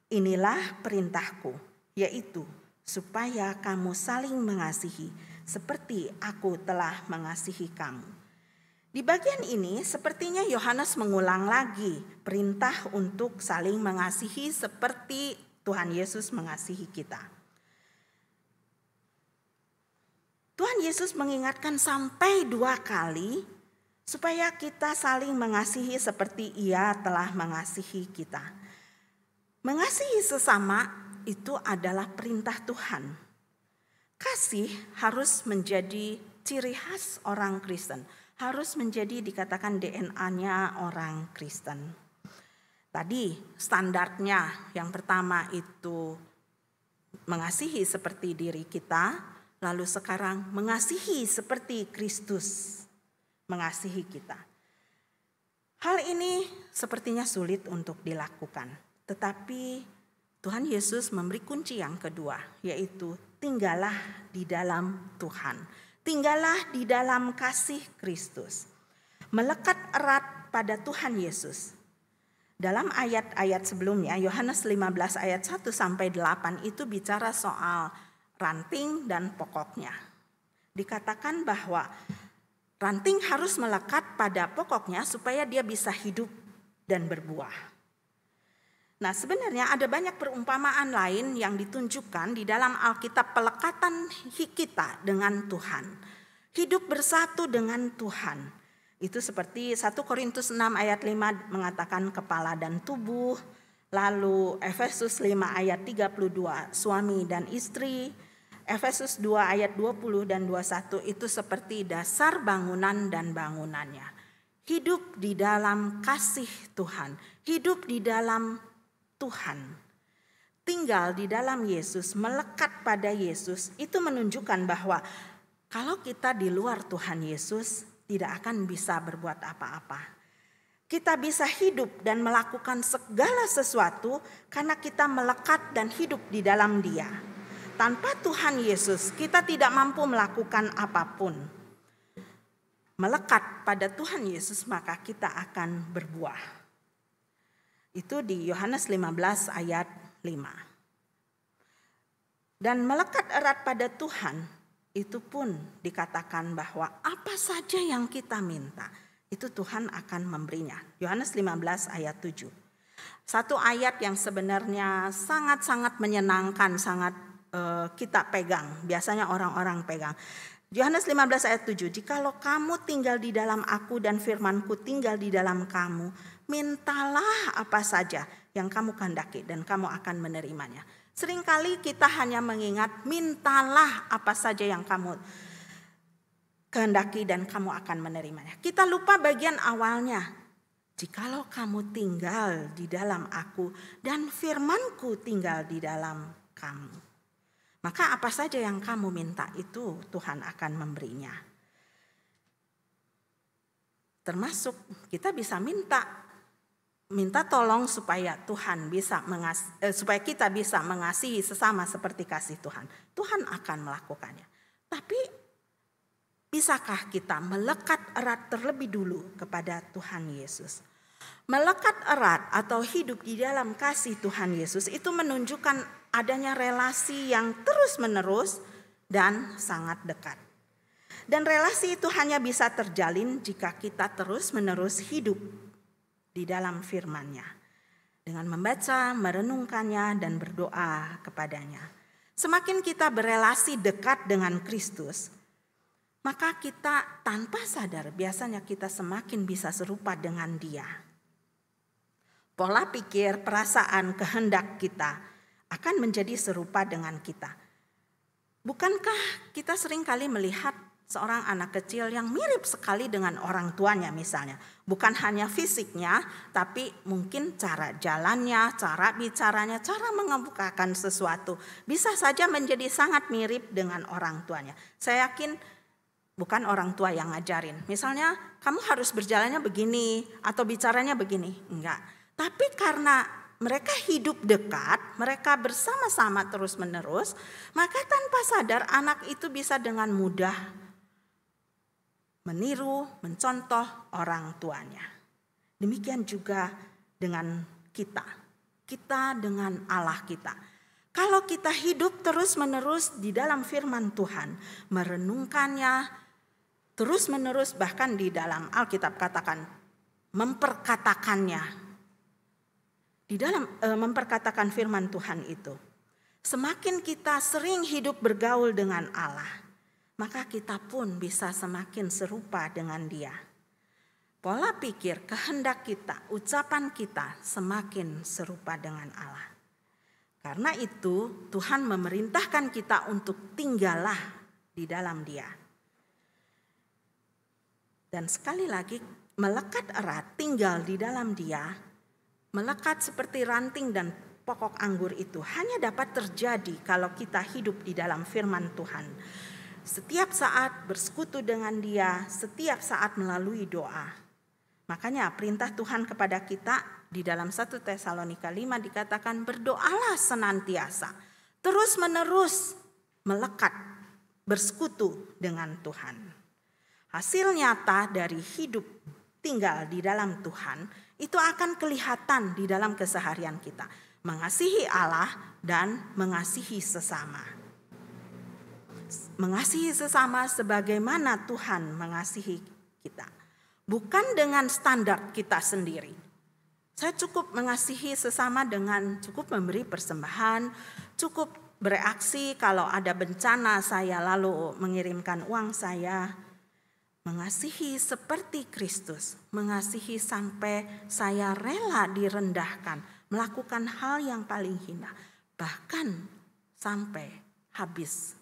Inilah perintahku, yaitu supaya kamu saling mengasihi seperti aku telah mengasihi kamu. Di bagian ini sepertinya Yohanes mengulang lagi perintah untuk saling mengasihi seperti Tuhan Yesus mengasihi kita. Tuhan Yesus mengingatkan sampai 2 kali supaya kita saling mengasihi seperti Ia telah mengasihi kita. Mengasihi sesama itu adalah perintah Tuhan. Kasih harus menjadi ciri khas orang Kristen, harus menjadi dikatakan DNA-nya orang Kristen. Tadi standarnya yang pertama itu mengasihi seperti diri kita. Lalu sekarang mengasihi seperti Kristus mengasihi kita. Hal ini sepertinya sulit untuk dilakukan. Tetapi Tuhan Yesus memberi kunci yang kedua, yaitu tinggallah di dalam Tuhan. Tinggallah di dalam kasih Kristus. Melekat erat pada Tuhan Yesus. Dalam ayat-ayat sebelumnya, Yohanes 15 ayat 1-8 itu bicara soal ranting dan pokoknya. Dikatakan bahwa ranting harus melekat pada pokoknya supaya dia bisa hidup dan berbuah. Nah, sebenarnya ada banyak perumpamaan lain yang ditunjukkan di dalam Alkitab pelekatan kita dengan Tuhan. Hidup bersatu dengan Tuhan. Itu seperti 1 Korintus 6 ayat 5 mengatakan kepala dan tubuh. Lalu Efesus 5 ayat 32 suami dan istri. Efesus 2 ayat 20 dan 21 itu seperti dasar bangunan dan bangunannya. Hidup di dalam kasih Tuhan. Hidup di dalam Tuhan. Tinggal di dalam Yesus, melekat pada Yesus. Itu menunjukkan bahwa kalau kita di luar Tuhan Yesus tidak akan bisa berbuat apa-apa. Kita bisa hidup dan melakukan segala sesuatu karena kita melekat dan hidup di dalam Dia. Tanpa Tuhan Yesus kita tidak mampu melakukan apapun. Melekat pada Tuhan Yesus maka kita akan berbuah. Itu di Yohanes 15 ayat 5. Dan melekat erat pada Tuhan itu pun dikatakan bahwa apa saja yang kita minta itu Tuhan akan memberinya. Yohanes 15 ayat 7. Satu ayat yang sebenarnya sangat-sangat menyenangkan, sangat kita pegang, biasanya orang-orang pegang. Yohanes 15 ayat 7, jikalau kamu tinggal di dalam aku dan firmanku tinggal di dalam kamu, mintalah apa saja yang kamu kehendaki dan kamu akan menerimanya. Seringkali kita hanya mengingat mintalah apa saja yang kamu kehendaki dan kamu akan menerimanya. Kita lupa bagian awalnya. Jikalau kamu tinggal di dalam aku dan firmanku tinggal di dalam kamu. Maka apa saja yang kamu minta itu Tuhan akan memberinya. Termasuk kita bisa minta tolong supaya Tuhan bisa supaya kita bisa mengasihi sesama seperti kasih Tuhan. Tuhan akan melakukannya. Tapi bisakah kita melekat erat terlebih dulu kepada Tuhan Yesus? Melekat erat atau hidup di dalam kasih Tuhan Yesus itu menunjukkan adanya relasi yang terus-menerus dan sangat dekat. Dan relasi itu hanya bisa terjalin jika kita terus-menerus hidup di dalam firman-Nya. Dengan membaca, merenungkannya, dan berdoa kepadanya. Semakin kita berelasi dekat dengan Kristus, maka kita tanpa sadar biasanya kita semakin bisa serupa dengan Dia. Pola pikir, perasaan, kehendak kita akan menjadi serupa dengan kita. Bukankah kita seringkali melihat seorang anak kecil yang mirip sekali dengan orang tuanya misalnya. Bukan hanya fisiknya, tapi mungkin cara jalannya, cara bicaranya, cara mengemukakan sesuatu. Bisa saja menjadi sangat mirip dengan orang tuanya. Saya yakin bukan orang tua yang ngajarin. Misalnya kamu harus berjalannya begini atau bicaranya begini. Enggak. Tapi karena mereka hidup dekat, mereka bersama-sama terus-menerus, maka tanpa sadar anak itu bisa dengan mudah meniru, mencontoh orang tuanya. Demikian juga dengan kita dengan Allah kita. Kalau kita hidup terus-menerus di dalam firman Tuhan, merenungkannya terus-menerus, bahkan di dalam Alkitab katakan memperkatakannya, di dalam memperkatakan firman Tuhan itu, semakin kita sering hidup bergaul dengan Allah, maka kita pun bisa semakin serupa dengan Dia. Pola pikir, kehendak kita, ucapan kita semakin serupa dengan Allah. Karena itu Tuhan memerintahkan kita untuk tinggallah di dalam Dia. Dan sekali lagi, melekat erat, tinggal di dalam Dia, melekat seperti ranting dan pokok anggur itu hanya dapat terjadi kalau kita hidup di dalam firman Tuhan. Setiap saat bersekutu dengan Dia, setiap saat melalui doa. Makanya perintah Tuhan kepada kita di dalam 1 Tesalonika 5 dikatakan berdoalah senantiasa, terus menerus melekat bersekutu dengan Tuhan. Hasil nyata dari hidup tinggal di dalam Tuhan itu akan kelihatan di dalam keseharian kita. Mengasihi Allah dan mengasihi sesama. Mengasihi sesama sebagaimana Tuhan mengasihi kita. Bukan dengan standar kita sendiri. Saya cukup mengasihi sesama dengan cukup memberi persembahan, cukup bereaksi kalau ada bencana saya lalu mengirimkan uang saya. Mengasihi seperti Kristus, mengasihi sampai saya rela direndahkan, melakukan hal yang paling hina, bahkan sampai habis.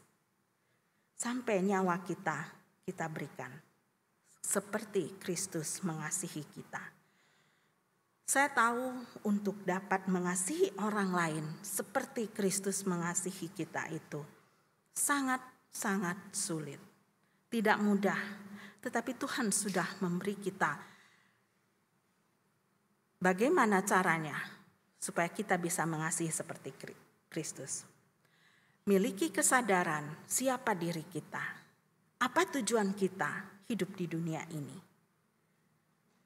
Sampai nyawa kita berikan. Seperti Kristus mengasihi kita. Saya tahu untuk dapat mengasihi orang lain seperti Kristus mengasihi kita itu sangat-sangat sulit. Tidak mudah, tetapi Tuhan sudah memberi kita bagaimana caranya supaya kita bisa mengasihi seperti Kristus. Miliki kesadaran siapa diri kita, apa tujuan kita hidup di dunia ini.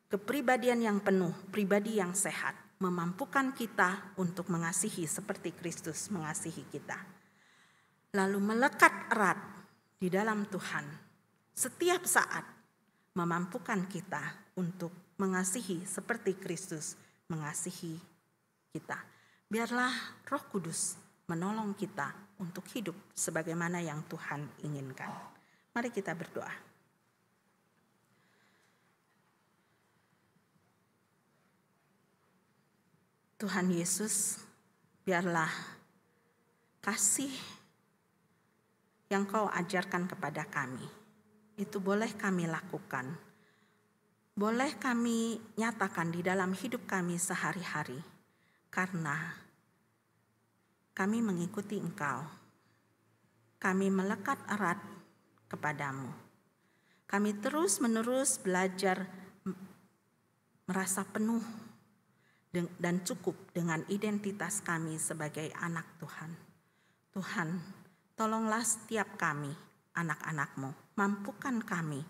Kepribadian yang penuh, pribadi yang sehat, memampukan kita untuk mengasihi seperti Kristus mengasihi kita. Lalu melekat erat di dalam Tuhan, setiap saat memampukan kita untuk mengasihi seperti Kristus mengasihi kita. Biarlah Roh Kudus menolong kita untuk hidup sebagaimana yang Tuhan inginkan. Mari kita berdoa. Tuhan Yesus, biarlah kasih yang Kau ajarkan kepada kami, itu boleh kami lakukan. Boleh kami nyatakan di dalam hidup kami sehari-hari, karena kami mengikuti Engkau. Kami melekat erat kepadamu. Kami terus-menerus belajar merasa penuh dan cukup dengan identitas kami sebagai anak Tuhan. Tuhan, tolonglah setiap kami, anak-anak-Mu, mampukan kami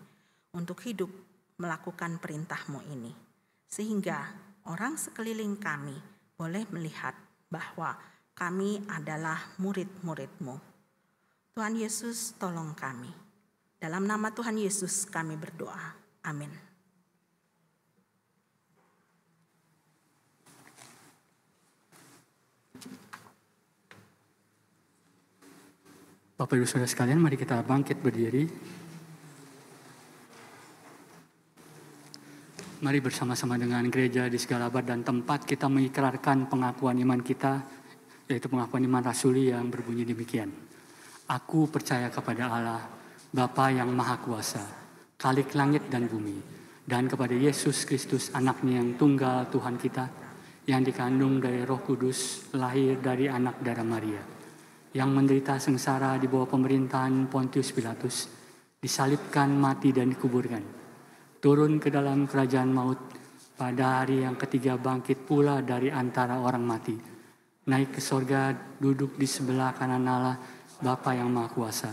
untuk hidup melakukan perintah-Mu ini. Sehingga orang sekeliling kami boleh melihat bahwa kami adalah murid-murid-Mu. Tuhan Yesus, tolong kami. Dalam nama Tuhan Yesus kami berdoa. Amin. Bapak Ibu Saudara sekalian, mari kita bangkit berdiri. Mari bersama-sama dengan gereja di segala abad dan tempat kita mengikrarkan pengakuan iman kita, yaitu pengakuan iman rasuli yang berbunyi demikian. Aku percaya kepada Allah, Bapa yang Maha Kuasa, Khalik langit dan bumi, dan kepada Yesus Kristus anaknya yang tunggal Tuhan kita, yang dikandung dari Roh Kudus, lahir dari anak darah Maria, yang menderita sengsara di bawah pemerintahan Pontius Pilatus, disalibkan, mati, dan dikuburkan. Turun ke dalam kerajaan maut, pada hari yang ketiga bangkit pula dari antara orang mati. Naik ke sorga, duduk di sebelah kanan Allah, Bapa yang Maha Kuasa.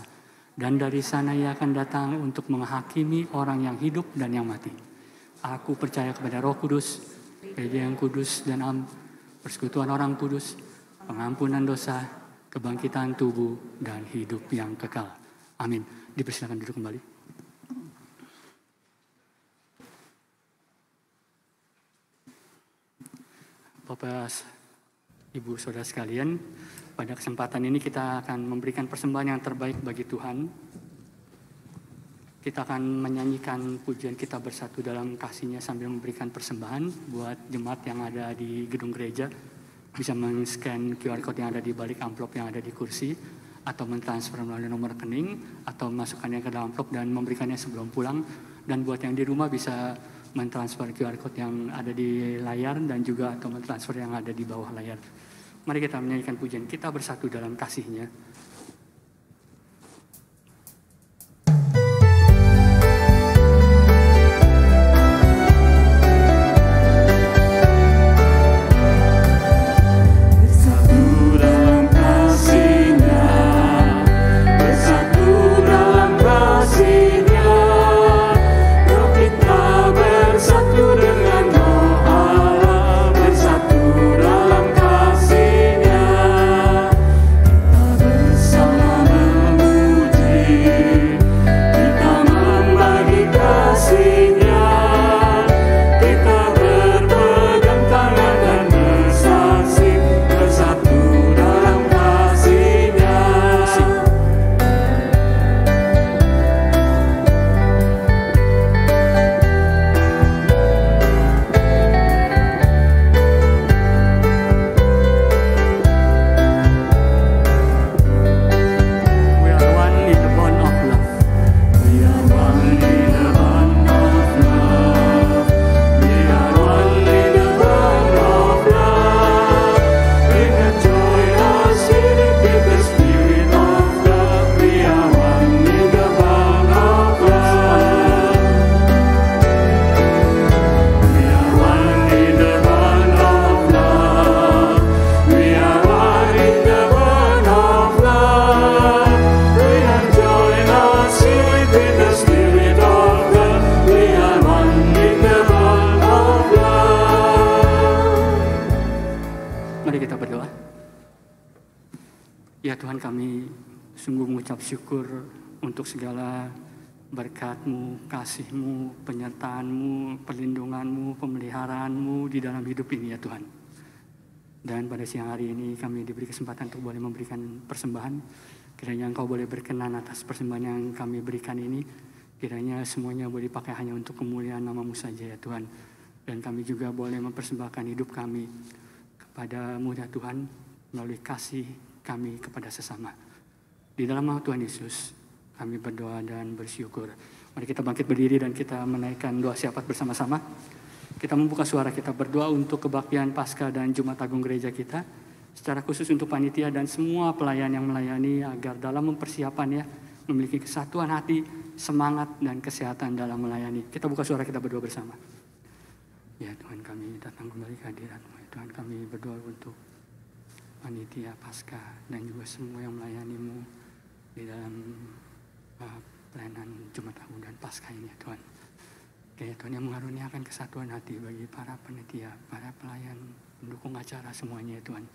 Dan dari sana ia akan datang untuk menghakimi orang yang hidup dan yang mati. Aku percaya kepada Roh Kudus, gereja yang kudus dan persekutuan orang kudus, pengampunan dosa, kebangkitan tubuh, dan hidup yang kekal. Amin. Dipersilakan duduk kembali. Bapak, Ibu, Saudara sekalian, pada kesempatan ini kita akan memberikan persembahan yang terbaik bagi Tuhan. Kita akan menyanyikan pujian Kita Bersatu dalam Kasih-Nya sambil memberikan persembahan buat jemaat yang ada di gedung gereja. Bisa men-scan QR code yang ada di balik amplop yang ada di kursi, atau mentransfer melalui nomor rekening, atau memasukkannya ke dalam amplop dan memberikannya sebelum pulang. Dan buat yang di rumah bisa mentransfer QR code yang ada di layar dan juga atau mentransfer yang ada di bawah layar. Mari kita menyanyikan pujian Kita Bersatu dalam Kasih-Nya. Syukur untuk segala berkat-Mu, kasih-Mu, penyertaan-Mu, perlindungan-Mu, pemeliharaanmu di dalam hidup ini ya Tuhan. Dan pada siang hari ini kami diberi kesempatan untuk boleh memberikan persembahan. Kiranya Engkau boleh berkenan atas persembahan yang kami berikan ini. Kiranya semuanya boleh dipakai hanya untuk kemuliaan nama-Mu saja ya Tuhan. Dan kami juga boleh mempersembahkan hidup kami kepada-Mu ya Tuhan, melalui kasih kami kepada sesama. Di dalam nama Tuhan Yesus, kami berdoa dan bersyukur. Mari kita bangkit berdiri dan kita menaikkan doa syafaat bersama-sama. Kita membuka suara kita berdoa untuk kebaktian Paskah dan Jumat Agung gereja kita. Secara khusus untuk panitia dan semua pelayan yang melayani agar dalam mempersiapannya memiliki kesatuan hati, semangat dan kesehatan dalam melayani. Kita buka suara kita berdoa bersama. Ya Tuhan, kami datang kembali ke hadirat-Mu. Ya Tuhan, kami berdoa untuk panitia Paskah dan juga semua yang melayani-Mu di dalam pelayanan Jumat Agung dan Paskah ini ya Tuhan. Ya Tuhan, yang mengaruniakan kesatuan hati bagi para panitia, para pelayan, pendukung acara semuanya ya Tuhan.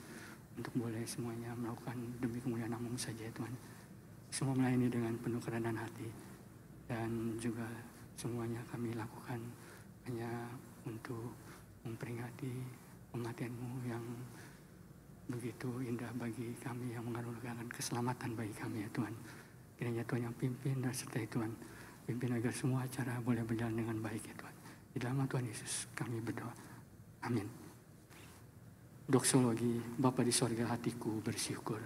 Untuk boleh semuanya melakukan demi kemuliaan nama-Mu saja ya Tuhan. Semua melayani dengan penuh kerendahan hati. Dan juga semuanya kami lakukan hanya untuk memperingati kematian-Mu yang begitu indah bagi kami, yang mengaruniakan keselamatan bagi kami ya Tuhan. Kiranya Tuhan yang pimpin dan sertai Tuhan. Pimpin agar semua acara boleh berjalan dengan baik ya Tuhan. Di dalam nama Tuhan Yesus kami berdoa. Amin. Doksologi, Bapa di sorga hatiku bersyukur.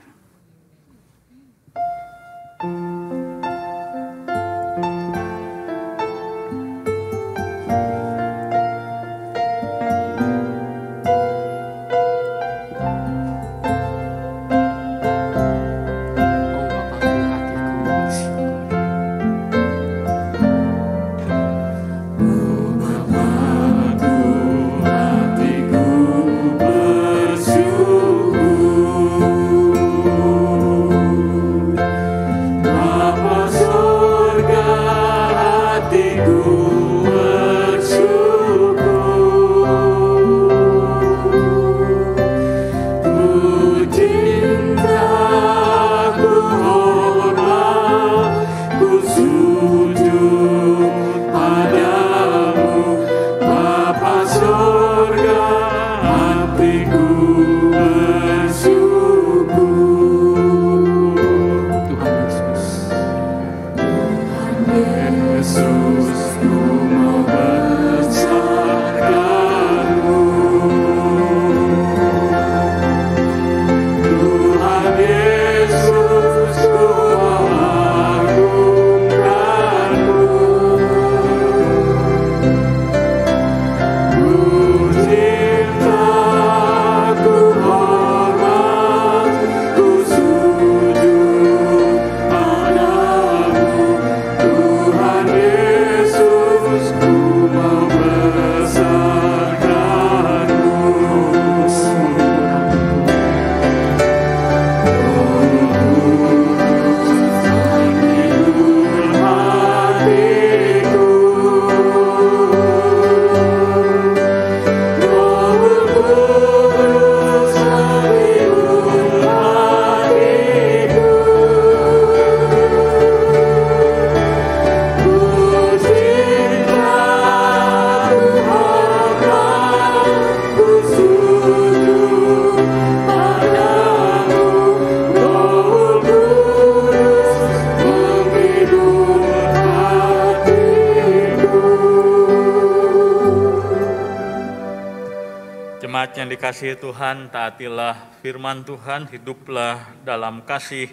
Jemaat yang dikasihi Tuhan, taatilah firman Tuhan, hiduplah dalam kasih,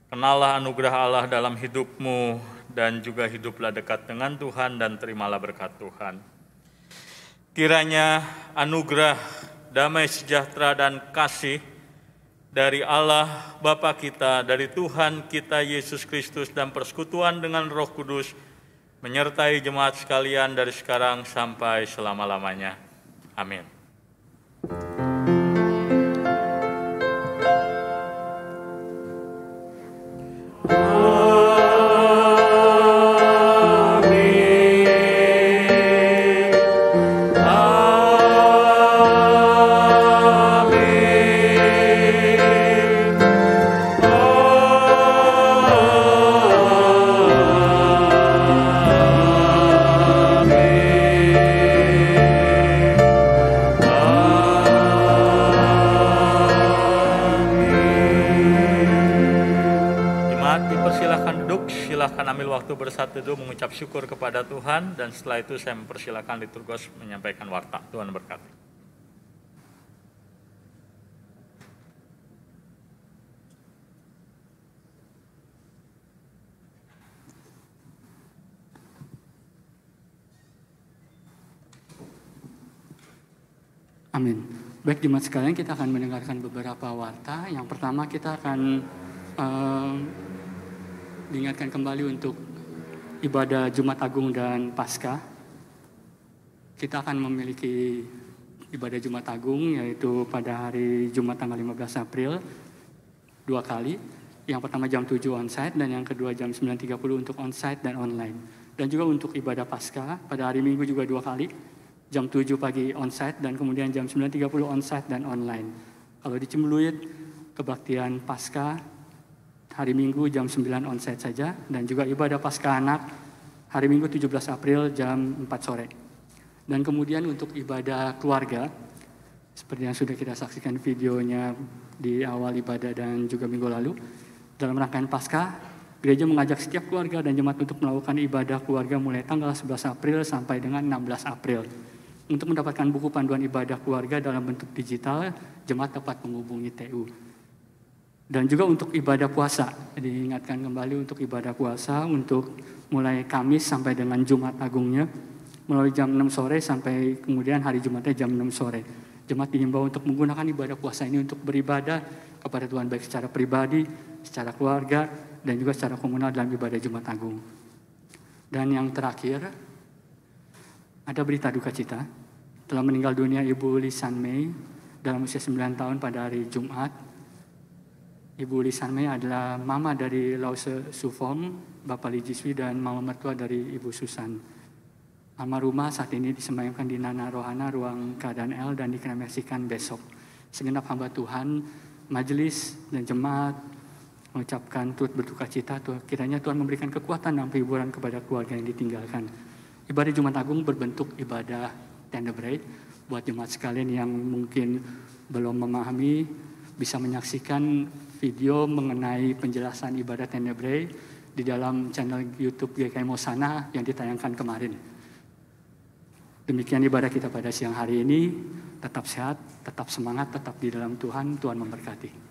kenallah anugerah Allah dalam hidupmu, dan juga hiduplah dekat dengan Tuhan dan terimalah berkat Tuhan. Kiranya anugerah, damai sejahtera dan kasih dari Allah Bapa kita, dari Tuhan kita Yesus Kristus dan persekutuan dengan Roh Kudus menyertai jemaat sekalian dari sekarang sampai selama-lamanya. Amin. Silahkan ambil waktu bersatu dulu mengucap syukur kepada Tuhan, dan setelah itu saya mempersilahkan liturgos menyampaikan warta. Tuhan berkati. Amin. Baik jemaat sekalian, kita akan mendengarkan beberapa warta. Yang pertama kita akan diingatkan kembali untuk ibadah Jumat Agung dan Paskah. Kita akan memiliki ibadah Jumat Agung yaitu pada hari Jumat tanggal 15 April 2 kali. Yang pertama jam 7 onsite dan yang kedua jam 9.30 untuk onsite dan online. Dan juga untuk ibadah Paskah pada hari Minggu juga 2 kali. Jam 7 pagi onsite dan kemudian jam 9.30 onsite dan online. Kalau di Cimbeluit kebaktian Paskah hari Minggu jam 9 onsite saja, dan juga ibadah Paskah Anak hari Minggu 17 April jam 4 sore. Dan kemudian untuk ibadah keluarga, seperti yang sudah kita saksikan videonya di awal ibadah dan juga minggu lalu, dalam rangkaian Paskah, gereja mengajak setiap keluarga dan jemaat untuk melakukan ibadah keluarga mulai tanggal 11 April sampai dengan 16 April. Untuk mendapatkan buku panduan ibadah keluarga dalam bentuk digital, jemaat dapat menghubungi TU. Dan juga untuk ibadah puasa, diingatkan kembali untuk ibadah puasa untuk mulai Kamis sampai dengan Jumat Agungnya, melalui jam 6 sore sampai kemudian hari Jumatnya jam 6 sore. Jemaat dihimbau untuk menggunakan ibadah puasa ini untuk beribadah kepada Tuhan baik secara pribadi, secara keluarga, dan juga secara komunal dalam ibadah Jumat Agung. Dan yang terakhir, ada berita duka cita. Telah meninggal dunia Ibu Lisan Mei dalam usia 9 tahun pada hari Jumat. Ibu Lisan Mei adalah mama dari Lause Sufong, Bapak Li Jiswi, dan mama mertua dari Ibu Susan. Almarhumah saat ini disemayamkan di Nana Rohana, ruang keadaan L, dan dikremasikan besok. Segenap hamba Tuhan, majelis, dan jemaat mengucapkan turut berduka cita. Kiranya Tuhan memberikan kekuatan dan penghiburan kepada keluarga yang ditinggalkan. Ibadah Jumat Agung berbentuk ibadah Tenebrae. Buat jemaat sekalian yang mungkin belum memahami, bisa menyaksikan video mengenai penjelasan ibadah Tenebrae di dalam channel YouTube GKM Hosana yang ditayangkan kemarin. Demikian ibadah kita pada siang hari ini. Tetap sehat, tetap semangat, tetap di dalam Tuhan. Tuhan memberkati.